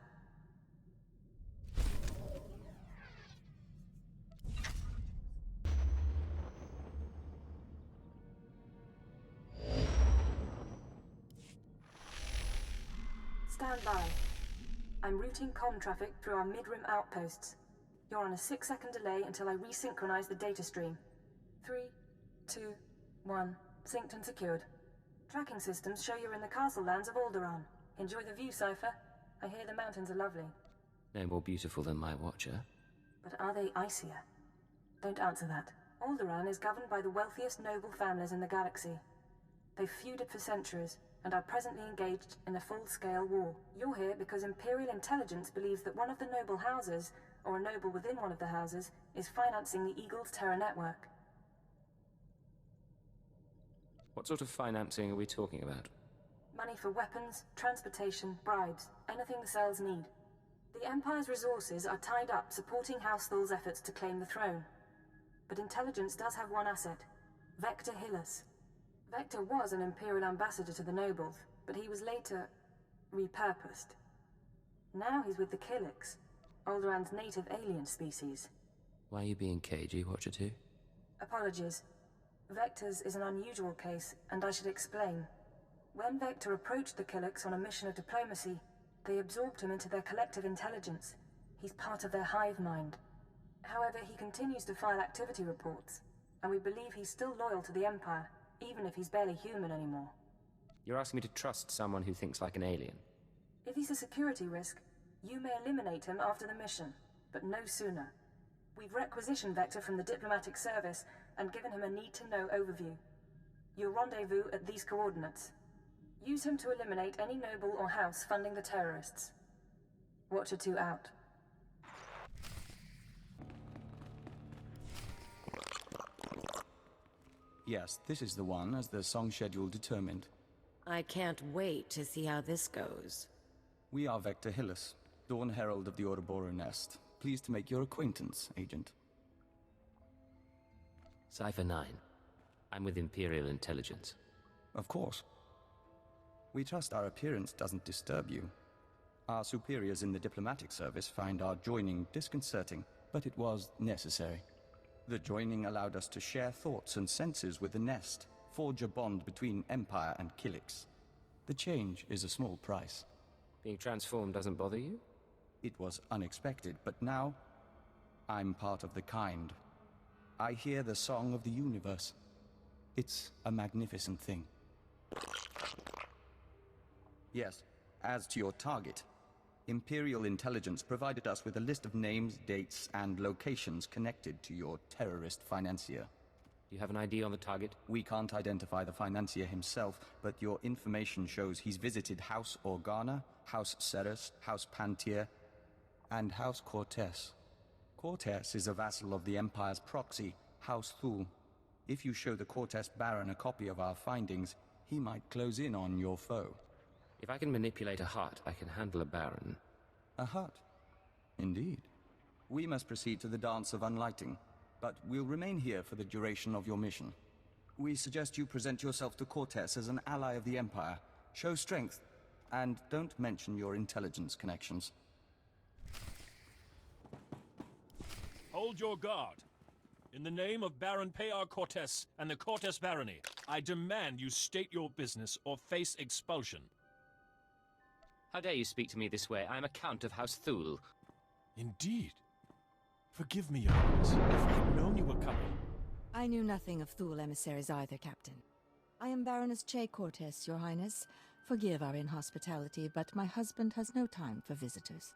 Stand by. I'm routing comm traffic through our mid-rim outposts. You're on a 6-second delay until I resynchronize the data stream. 3, 2, 1. Synced and secured. Tracking systems show you're in the castle lands of Alderaan. Enjoy the view, Cypher. I hear the mountains are lovely. No more beautiful than my Watcher. But are they icier? Don't answer that. Alderaan is governed by the wealthiest noble families in the galaxy. They've feuded for centuries, and are presently engaged in a full-scale war. You're here because Imperial intelligence believes that one of the noble houses, or a noble within one of the houses, is financing the Eagle's Terra network. What sort of financing are we talking about? Money for weapons, transportation, bribes, anything the cells need. The Empire's resources are tied up supporting House Thul's efforts to claim the throne. But intelligence does have one asset, Vector Hillis. Vector was an Imperial ambassador to the nobles, but he was later repurposed. Now he's with the Killiks, Alderaan's native alien species. Why are you being cagey, Watcher 2? Apologies. Vector's is an unusual case, and I should explain. When Vector approached the Killiks on a mission of diplomacy, they absorbed him into their collective intelligence. He's part of their hive mind. However, he continues to file activity reports, and we believe he's still loyal to the Empire, even if he's barely human anymore. You're asking me to trust someone who thinks like an alien? If he's a security risk, you may eliminate him after the mission, but no sooner. We've requisitioned Vector from the diplomatic service and given him a need-to-know overview. You'll rendezvous at these coordinates. Use him to eliminate any noble or house funding the terrorists. Watcher 2 out. Yes, this is the one, as the song schedule determined. I can't wait to see how this goes. We are Vector Hillis, Dawn Herald of the Ouroboros Nest. Pleased to make your acquaintance, Agent. Cypher 9. I'm with Imperial Intelligence. Of course. We trust our appearance doesn't disturb you. Our superiors in the diplomatic service find our joining disconcerting, but it was necessary. The joining allowed us to share thoughts and senses with the Nest, forge a bond between Empire and Kilix. The change is a small price. Being transformed doesn't bother you? It was unexpected, but now I'm part of the kind. I hear the song of the universe. It's a magnificent thing. Yes, as to your target, Imperial Intelligence provided us with a list of names, dates, and locations connected to your terrorist financier. Do you have an ID on the target? We can't identify the financier himself, but your information shows he's visited House Organa, House Ceres, House Pantier, and House Cortez. Cortez is a vassal of the Empire's proxy, House Thul. If you show the Cortez Baron a copy of our findings, he might close in on your foe. If I can manipulate a heart, I can handle a Baron. A heart? Indeed. We must proceed to the Dance of Unlighting, but we'll remain here for the duration of your mission. We suggest you present yourself to Cortez as an ally of the Empire, show strength, and don't mention your intelligence connections. Hold your guard. In the name of Baron Payar Cortez and the Cortez Barony, I demand you state your business or face expulsion. How dare you speak to me this way? I am a Count of House Thul. Indeed. Forgive me, Your Highness, if I'd known you were coming. I knew nothing of Thul emissaries either, Captain. I am Baroness Che Cortez, Your Highness. Forgive our inhospitality, but my husband has no time for visitors.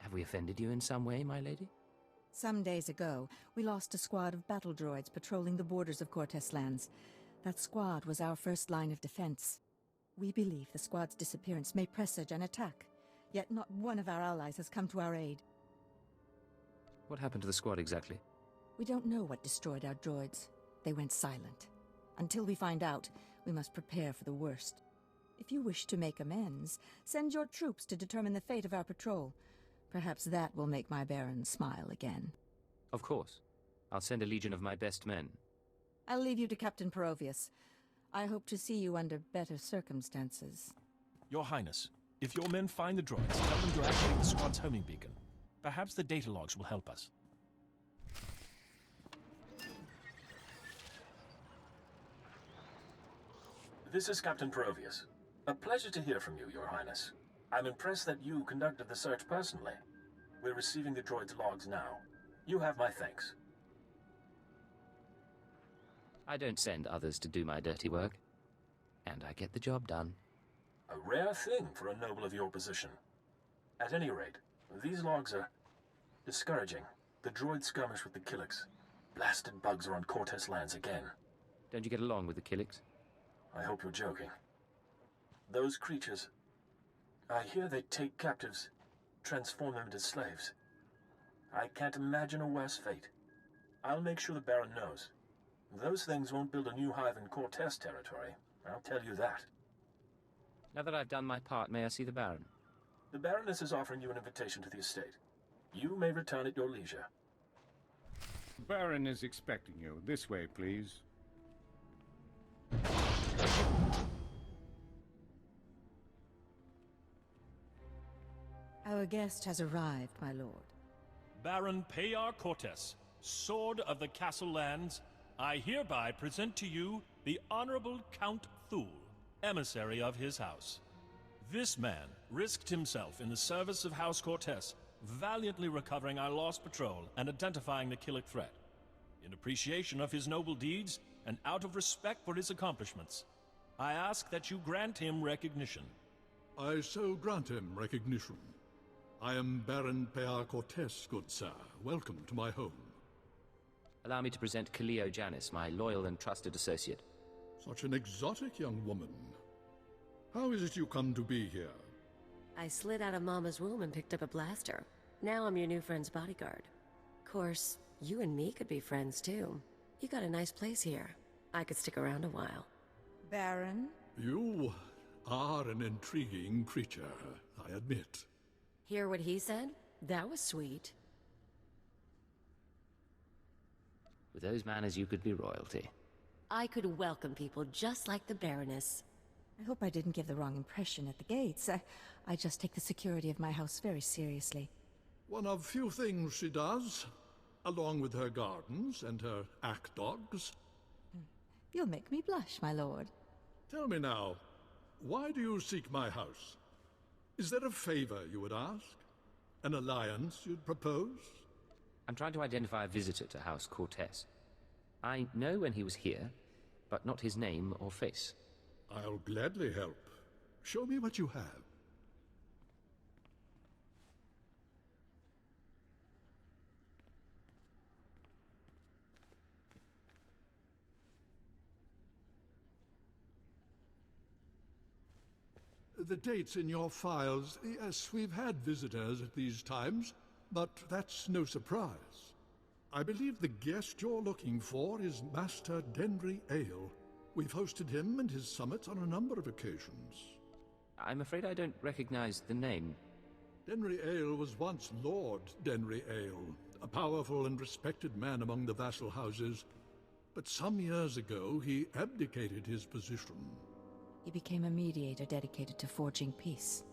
Have we offended you in some way, my lady? Some days ago, we lost a squad of battle droids patrolling the borders of Cortez lands. That squad was our first line of defense. We believe the squad's disappearance may presage an attack, yet not one of our allies has come to our aid. What happened to the squad exactly? We don't know what destroyed our droids. They went silent. Until we find out, we must prepare for the worst. If you wish to make amends, send your troops to determine the fate of our patrol. Perhaps that will make my Baron smile again. Of course. I'll send a legion of my best men. I'll leave you to Captain Perovius. I hope to see you under better circumstances. Your Highness, if your men find the droids, tell them to activate the squad's homing beacon. Perhaps the data logs will help us. This is Captain Perovius. A pleasure to hear from you, Your Highness. I'm impressed that you conducted the search personally. We're receiving the droid's logs now. You have my thanks. I don't send others to do my dirty work. And I get the job done. A rare thing for a noble of your position. At any rate, these logs are discouraging. The droid skirmish with the Kilix. Blasted bugs are on Cortez lands again. Don't you get along with the Kilix? I hope you're joking. Those creatures... I hear they take captives, transform them into slaves. I can't imagine a worse fate. I'll make sure the Baron knows. Those things won't build a new hive in Cortez territory. I'll tell you that. Now that I've done my part, may I see the Baron? The Baroness is offering you an invitation to the estate. You may return at your leisure. Baron is expecting you. This way, please. Our guest has arrived, my lord. Baron Payar Cortez, Sword of the Castle Lands, I hereby present to you the Honorable Count Thul, emissary of his house. This man risked himself in the service of House Cortez, valiantly recovering our lost patrol and identifying the Killic threat. In appreciation of his noble deeds and out of respect for his accomplishments, I ask that you grant him recognition. I so grant him recognition. I am Baron Payar Cortez, good sir. Welcome to my home. Allow me to present Kaleo Janis, my loyal and trusted associate. Such an exotic young woman. How is it you come to be here? I slid out of Mama's womb and picked up a blaster. Now I'm your new friend's bodyguard. Of course, you and me could be friends too. You got a nice place here. I could stick around a while. Baron? You are an intriguing creature, I admit. Hear what he said? That was sweet. With those manners, you could be royalty. I could welcome people just like the Baroness. I hope I didn't give the wrong impression at the gates. I just take the security of my house very seriously. One of few things she does, along with her gardens and her ack dogs. You'll make me blush, my lord. Tell me now, why do you seek my house? Is there a favor you would ask? An alliance you'd propose? I'm trying to identify a visitor to House Cortez. I know when he was here, but not his name or face. I'll gladly help. Show me what you have. The dates in your files. Yes, we've had visitors at these times, but that's no surprise. I believe the guest you're looking for is Master Denry Ale. We've hosted him and his summits on a number of occasions. I'm afraid I don't recognize the name. Denry Ale was once Lord Denry Ale, a powerful and respected man among the vassal houses. But some years ago, he abdicated his position. He became a mediator dedicated to forging peace.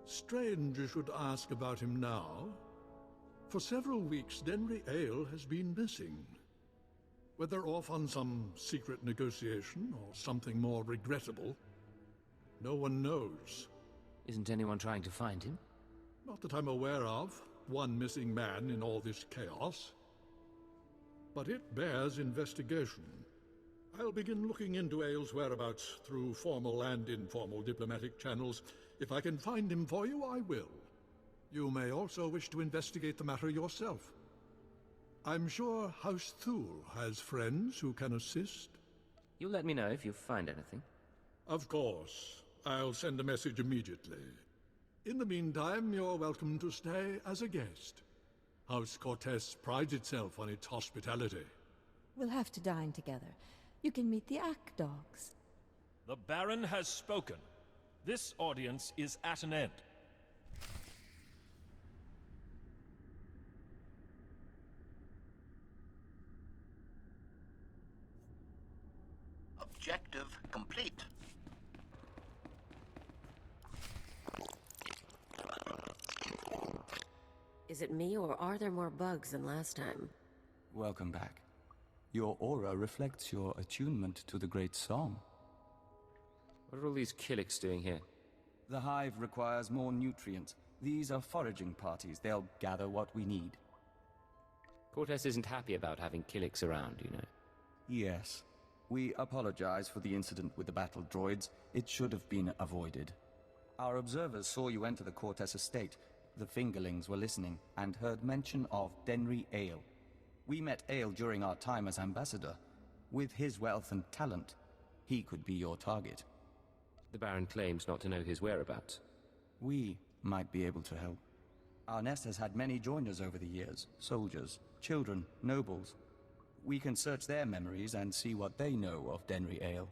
Strange you should ask about him now. For several weeks, Denry Ale has been missing. Whether off on some secret negotiation or something more regrettable, no one knows. Isn't anyone trying to find him? Not that I'm aware of. One missing man in all this chaos. But it bears investigation. I'll begin looking into Ale's whereabouts through formal and informal diplomatic channels. If I can find him for you, I will. You may also wish to investigate the matter yourself. I'm sure House Thule has friends who can assist. You'll let me know if you find anything. Of course. I'll send a message immediately. In the meantime, you're welcome to stay as a guest. House Cortez prides itself on its hospitality. We'll have to dine together. You can meet the Ack dogs. The Baron has spoken. This audience is at an end. Objective complete. Is it me, or are there more bugs than last time? Welcome back. Your aura reflects your attunement to the great song. What are all these Killiks doing here? The hive requires more nutrients. These are foraging parties. They'll gather what we need. Cortez isn't happy about having Killiks around, you know. Yes. We apologize for the incident with the battle droids. It should have been avoided. Our observers saw you enter the Cortez estate. The Fingerlings were listening and heard mention of Denry Ale. We met Ale during our time as ambassador. With his wealth and talent, he could be your target. The Baron claims not to know his whereabouts. We might be able to help. Our nest has had many joiners over the years. Soldiers, children, nobles. We can search their memories and see what they know of Denry Ale.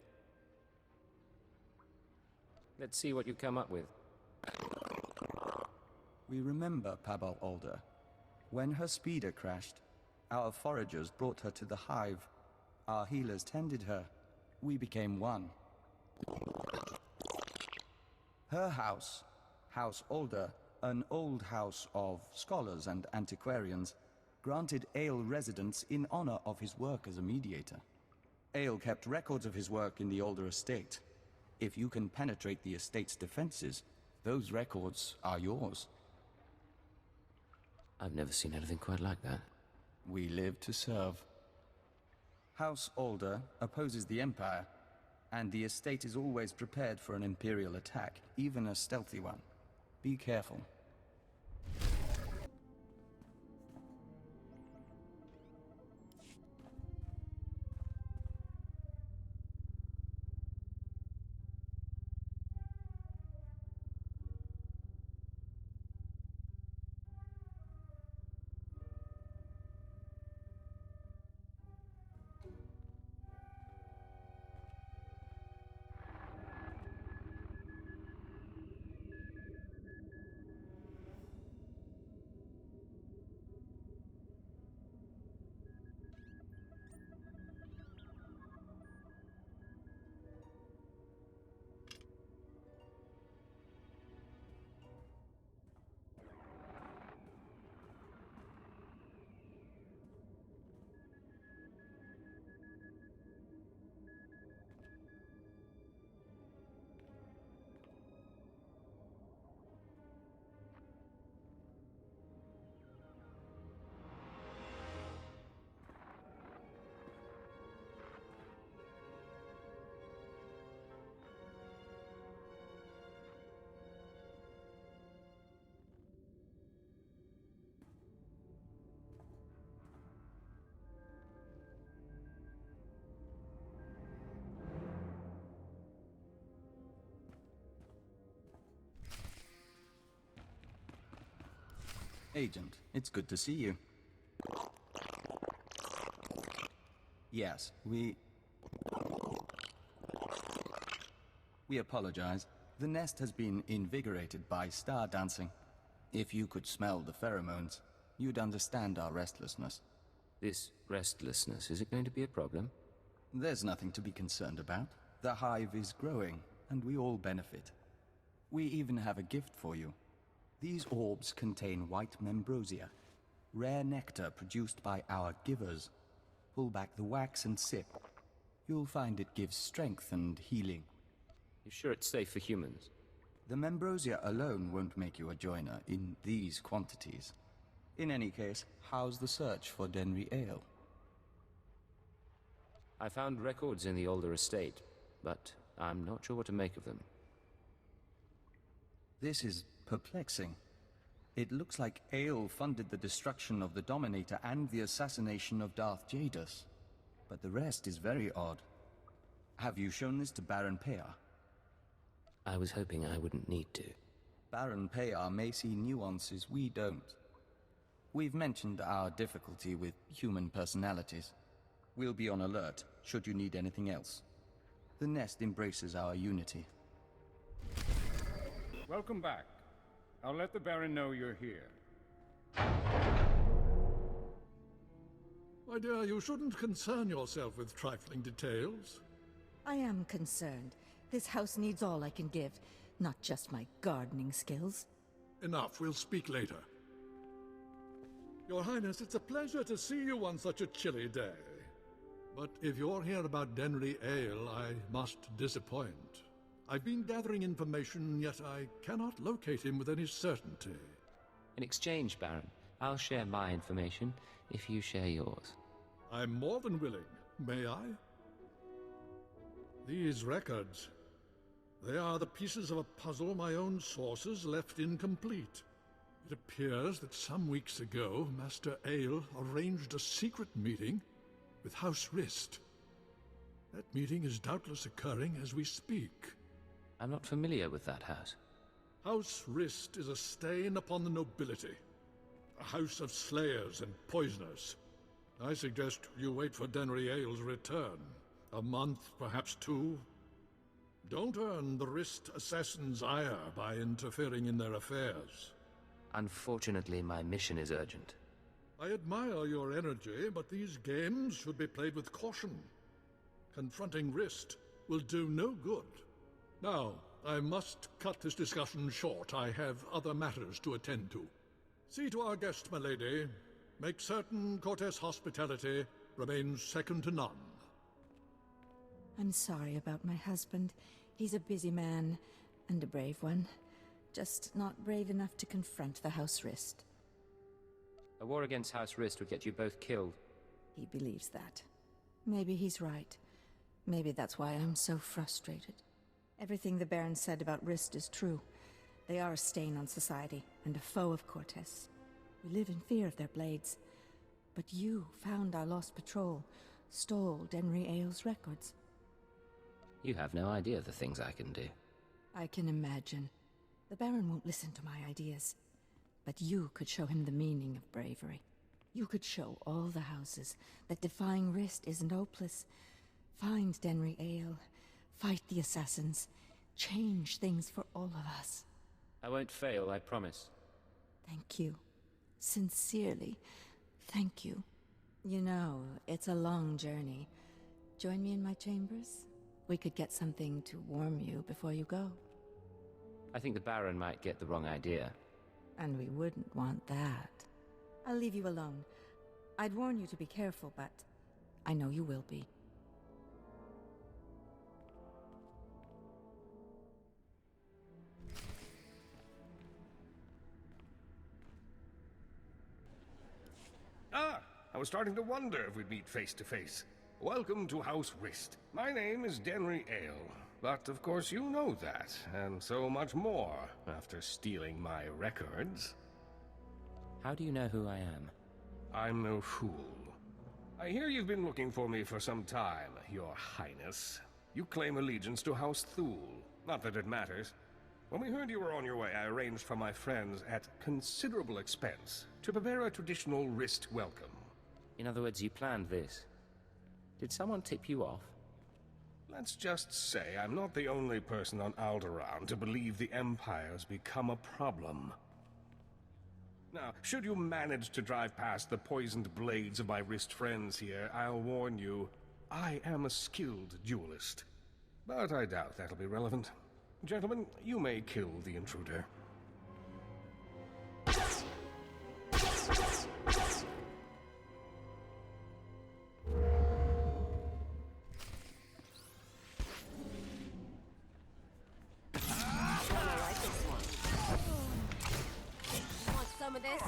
Let's see what you come up with. We remember Pabal Alder. When her speeder crashed, our foragers brought her to the hive. Our healers tended her. We became one. Her house, House Alder, an old house of scholars and antiquarians, granted Ale residence in honor of his work as a mediator. Ale kept records of his work in the Alder estate. If you can penetrate the estate's defenses, those records are yours. I've never seen anything quite like that. We live to serve. House Alder opposes the Empire, and the estate is always prepared for an Imperial attack, even a stealthy one. Be careful. Agent, it's good to see you. Yes, we apologize. The nest has been invigorated by star dancing. If you could smell the pheromones, you'd understand our restlessness. This restlessness, is it going to be a problem? There's nothing to be concerned about. The hive is growing, and we all benefit. We even have a gift for you. These orbs contain white membrosia, rare nectar produced by our givers. Pull back the wax and sip. You'll find it gives strength and healing. You sure it's safe for humans? The membrosia alone won't make you a joiner in these quantities. In any case, how's the search for Denry Ale? I found records in the older estate, but I'm not sure what to make of them. This is perplexing. It looks like Ale funded the destruction of the Dominator and the assassination of Darth Jadus. But the rest is very odd. Have you shown this to Baron Payar? I was hoping I wouldn't need to. Baron Payar may see nuances we don't. We've mentioned our difficulty with human personalities. We'll be on alert, should you need anything else. The nest embraces our unity. Welcome back. I'll let the Baron know you're here. My dear, you shouldn't concern yourself with trifling details. I am concerned. This house needs all I can give, not just my gardening skills. Enough, we'll speak later. Your Highness, it's a pleasure to see you on such a chilly day. But if you're here about Denry Ale, I must disappoint. I've been gathering information, yet I cannot locate him with any certainty. In exchange, Baron, I'll share my information if you share yours. I'm more than willing. May I? These records. They are the pieces of a puzzle my own sources left incomplete. It appears that some weeks ago, Master Ale arranged a secret meeting with House Rist. That meeting is doubtless occurring as we speak. I'm not familiar with that house. House Rist is a stain upon the nobility. A house of slayers and poisoners. I suggest you wait for Denry Ale's return. A month, perhaps 2. Don't earn the Rist assassins' ire by interfering in their affairs. Unfortunately, my mission is urgent. I admire your energy, but these games should be played with caution. Confronting Rist will do no good. Now, I must cut this discussion short. I have other matters to attend to. See to our guest, my lady. Make certain Cortes' hospitality remains second to none. I'm sorry about my husband. He's a busy man, and a brave one. Just not brave enough to confront the House Rist. A war against House Rist would get you both killed. He believes that. Maybe he's right. Maybe that's why I'm so frustrated. Everything the Baron said about Rist is true. They are a stain on society, and a foe of Cortes. We live in fear of their blades. But you found our lost patrol, stole Denry Ale's records. You have no idea the things I can do. I can imagine. The Baron won't listen to my ideas. But you could show him the meaning of bravery. You could show all the houses that defying Rist isn't hopeless. Find Denry Ale, fight the assassins, change things for all of us. I won't fail, I promise. Thank you. Sincerely, thank you. You know, it's a long journey. Join me in my chambers? We could get something to warm you before you go. I think the Baron might get the wrong idea. And we wouldn't want that. I'll leave you alone. I'd warn you to be careful, but I know you will be. Ah, I was starting to wonder if we'd meet face to face. Welcome to House Rist. My name is Denry Ale, but of course you know that, and so much more after stealing my records. How do you know who I am? I'm no fool. I hear you've been looking for me for some time, Your Highness. You claim allegiance to House Thule. Not that it matters. When we heard you were on your way, I arranged for my friends at considerable expense to prepare a traditional wrist welcome. In other words, you planned this. Did someone tip you off? Let's just say I'm not the only person on Alderaan to believe the Empire's become a problem. Now, should you manage to drive past the poisoned blades of my wrist friends here, I'll warn you, I am a skilled duelist. But I doubt that'll be relevant. Gentlemen, you may kill the intruder. Some of this?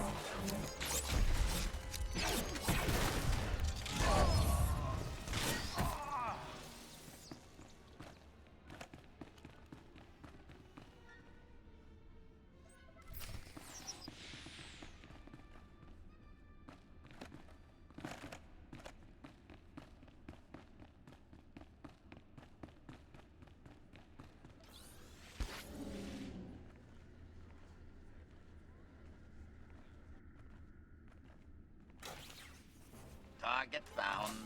Target found.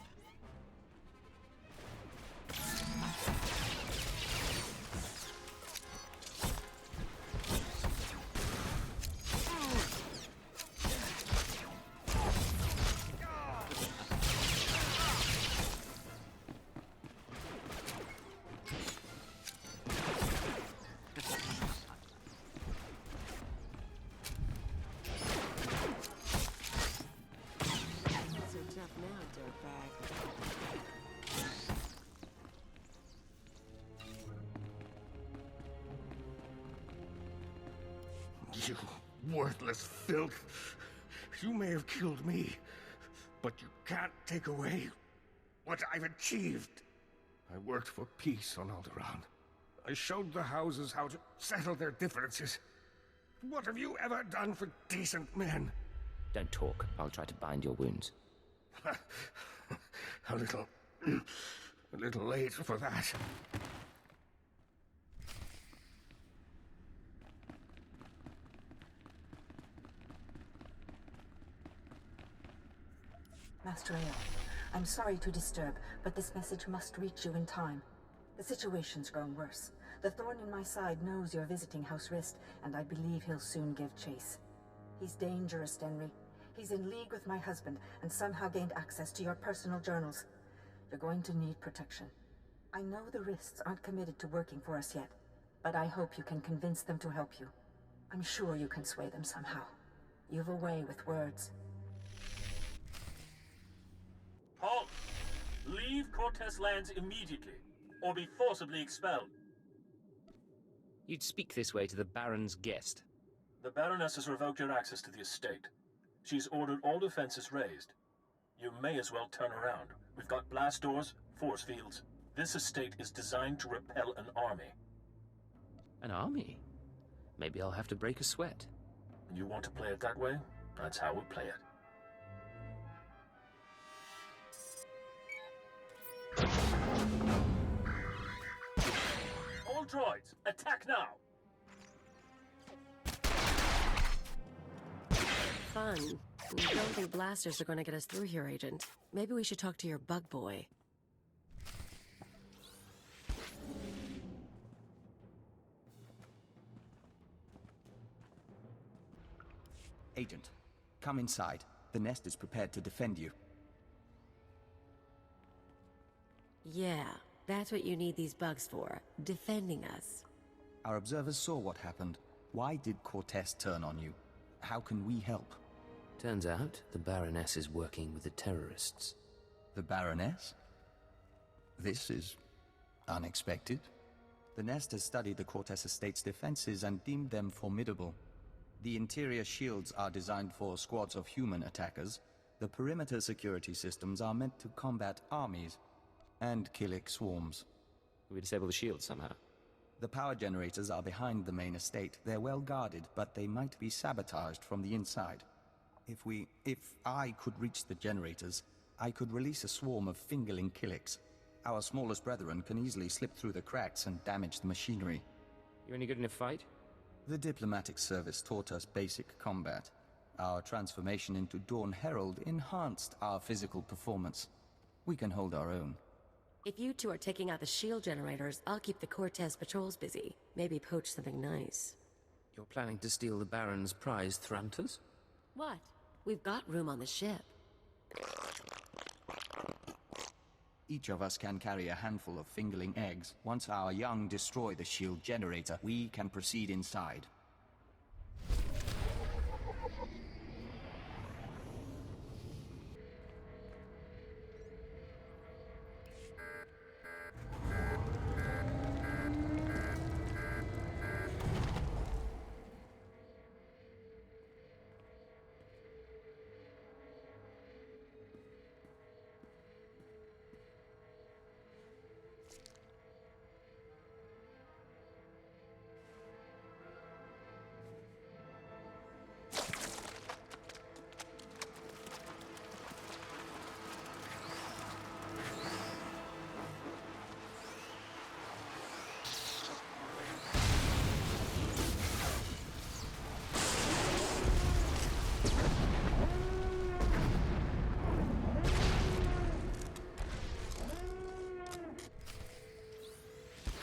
You worthless filth. You may have killed me, but you can't take away what I've achieved. I worked for peace on Alderaan. I showed the houses how to settle their differences. What have you ever done for decent men? Don't talk. I'll try to bind your wounds. a little late for that. Master Ael, I'm sorry to disturb, but this message must reach you in time. The situation's grown worse. The thorn in my side knows you're visiting House Rist, and I believe he'll soon give chase. He's dangerous, Denry. He's in league with my husband, and somehow gained access to your personal journals. You're going to need protection. I know the Rists aren't committed to working for us yet, but I hope you can convince them to help you. I'm sure you can sway them somehow. You've a way with words. Halt! Leave Cortez lands immediately, or be forcibly expelled. You'd speak this way to the Baron's guest. The Baroness has revoked your access to the estate. She's ordered all defenses raised. You may as well turn around. We've got blast doors, force fields. This estate is designed to repel an army. An army? Maybe I'll have to break a sweat. You want to play it that way? That's how we'll play it. All droids, attack now! Fun. I don't think blasters are going to get us through here, Agent. Maybe we should talk to your bug boy. Agent, come inside. The nest is prepared to defend you. Yeah, that's what you need these bugs for. Defending us. Our observers saw what happened. Why did Cortez turn on you? How can we help? Turns out the Baroness is working with the terrorists. The Baroness? This is unexpected. The Nest has studied the Cortez Estate's defenses and deemed them formidable. The interior shields are designed for squads of human attackers. The perimeter security systems are meant to combat armies and Killik swarms. We disable the shields somehow. The power generators are behind the main estate. They're well guarded, but they might be sabotaged from the inside. If I could reach the generators, I could release a swarm of fingerling Killiks. Our smallest brethren can easily slip through the cracks and damage the machinery. You any good in a fight? The diplomatic service taught us basic combat. Our transformation into Dawn Herald enhanced our physical performance. We can hold our own. If you two are taking out the shield generators, I'll keep the Cortez patrols busy. Maybe poach something nice. You're planning to steal the Baron's prized Thranters? What? We've got room on the ship. Each of us can carry a handful of fingerling eggs. Once our young destroy the shield generator, we can proceed inside.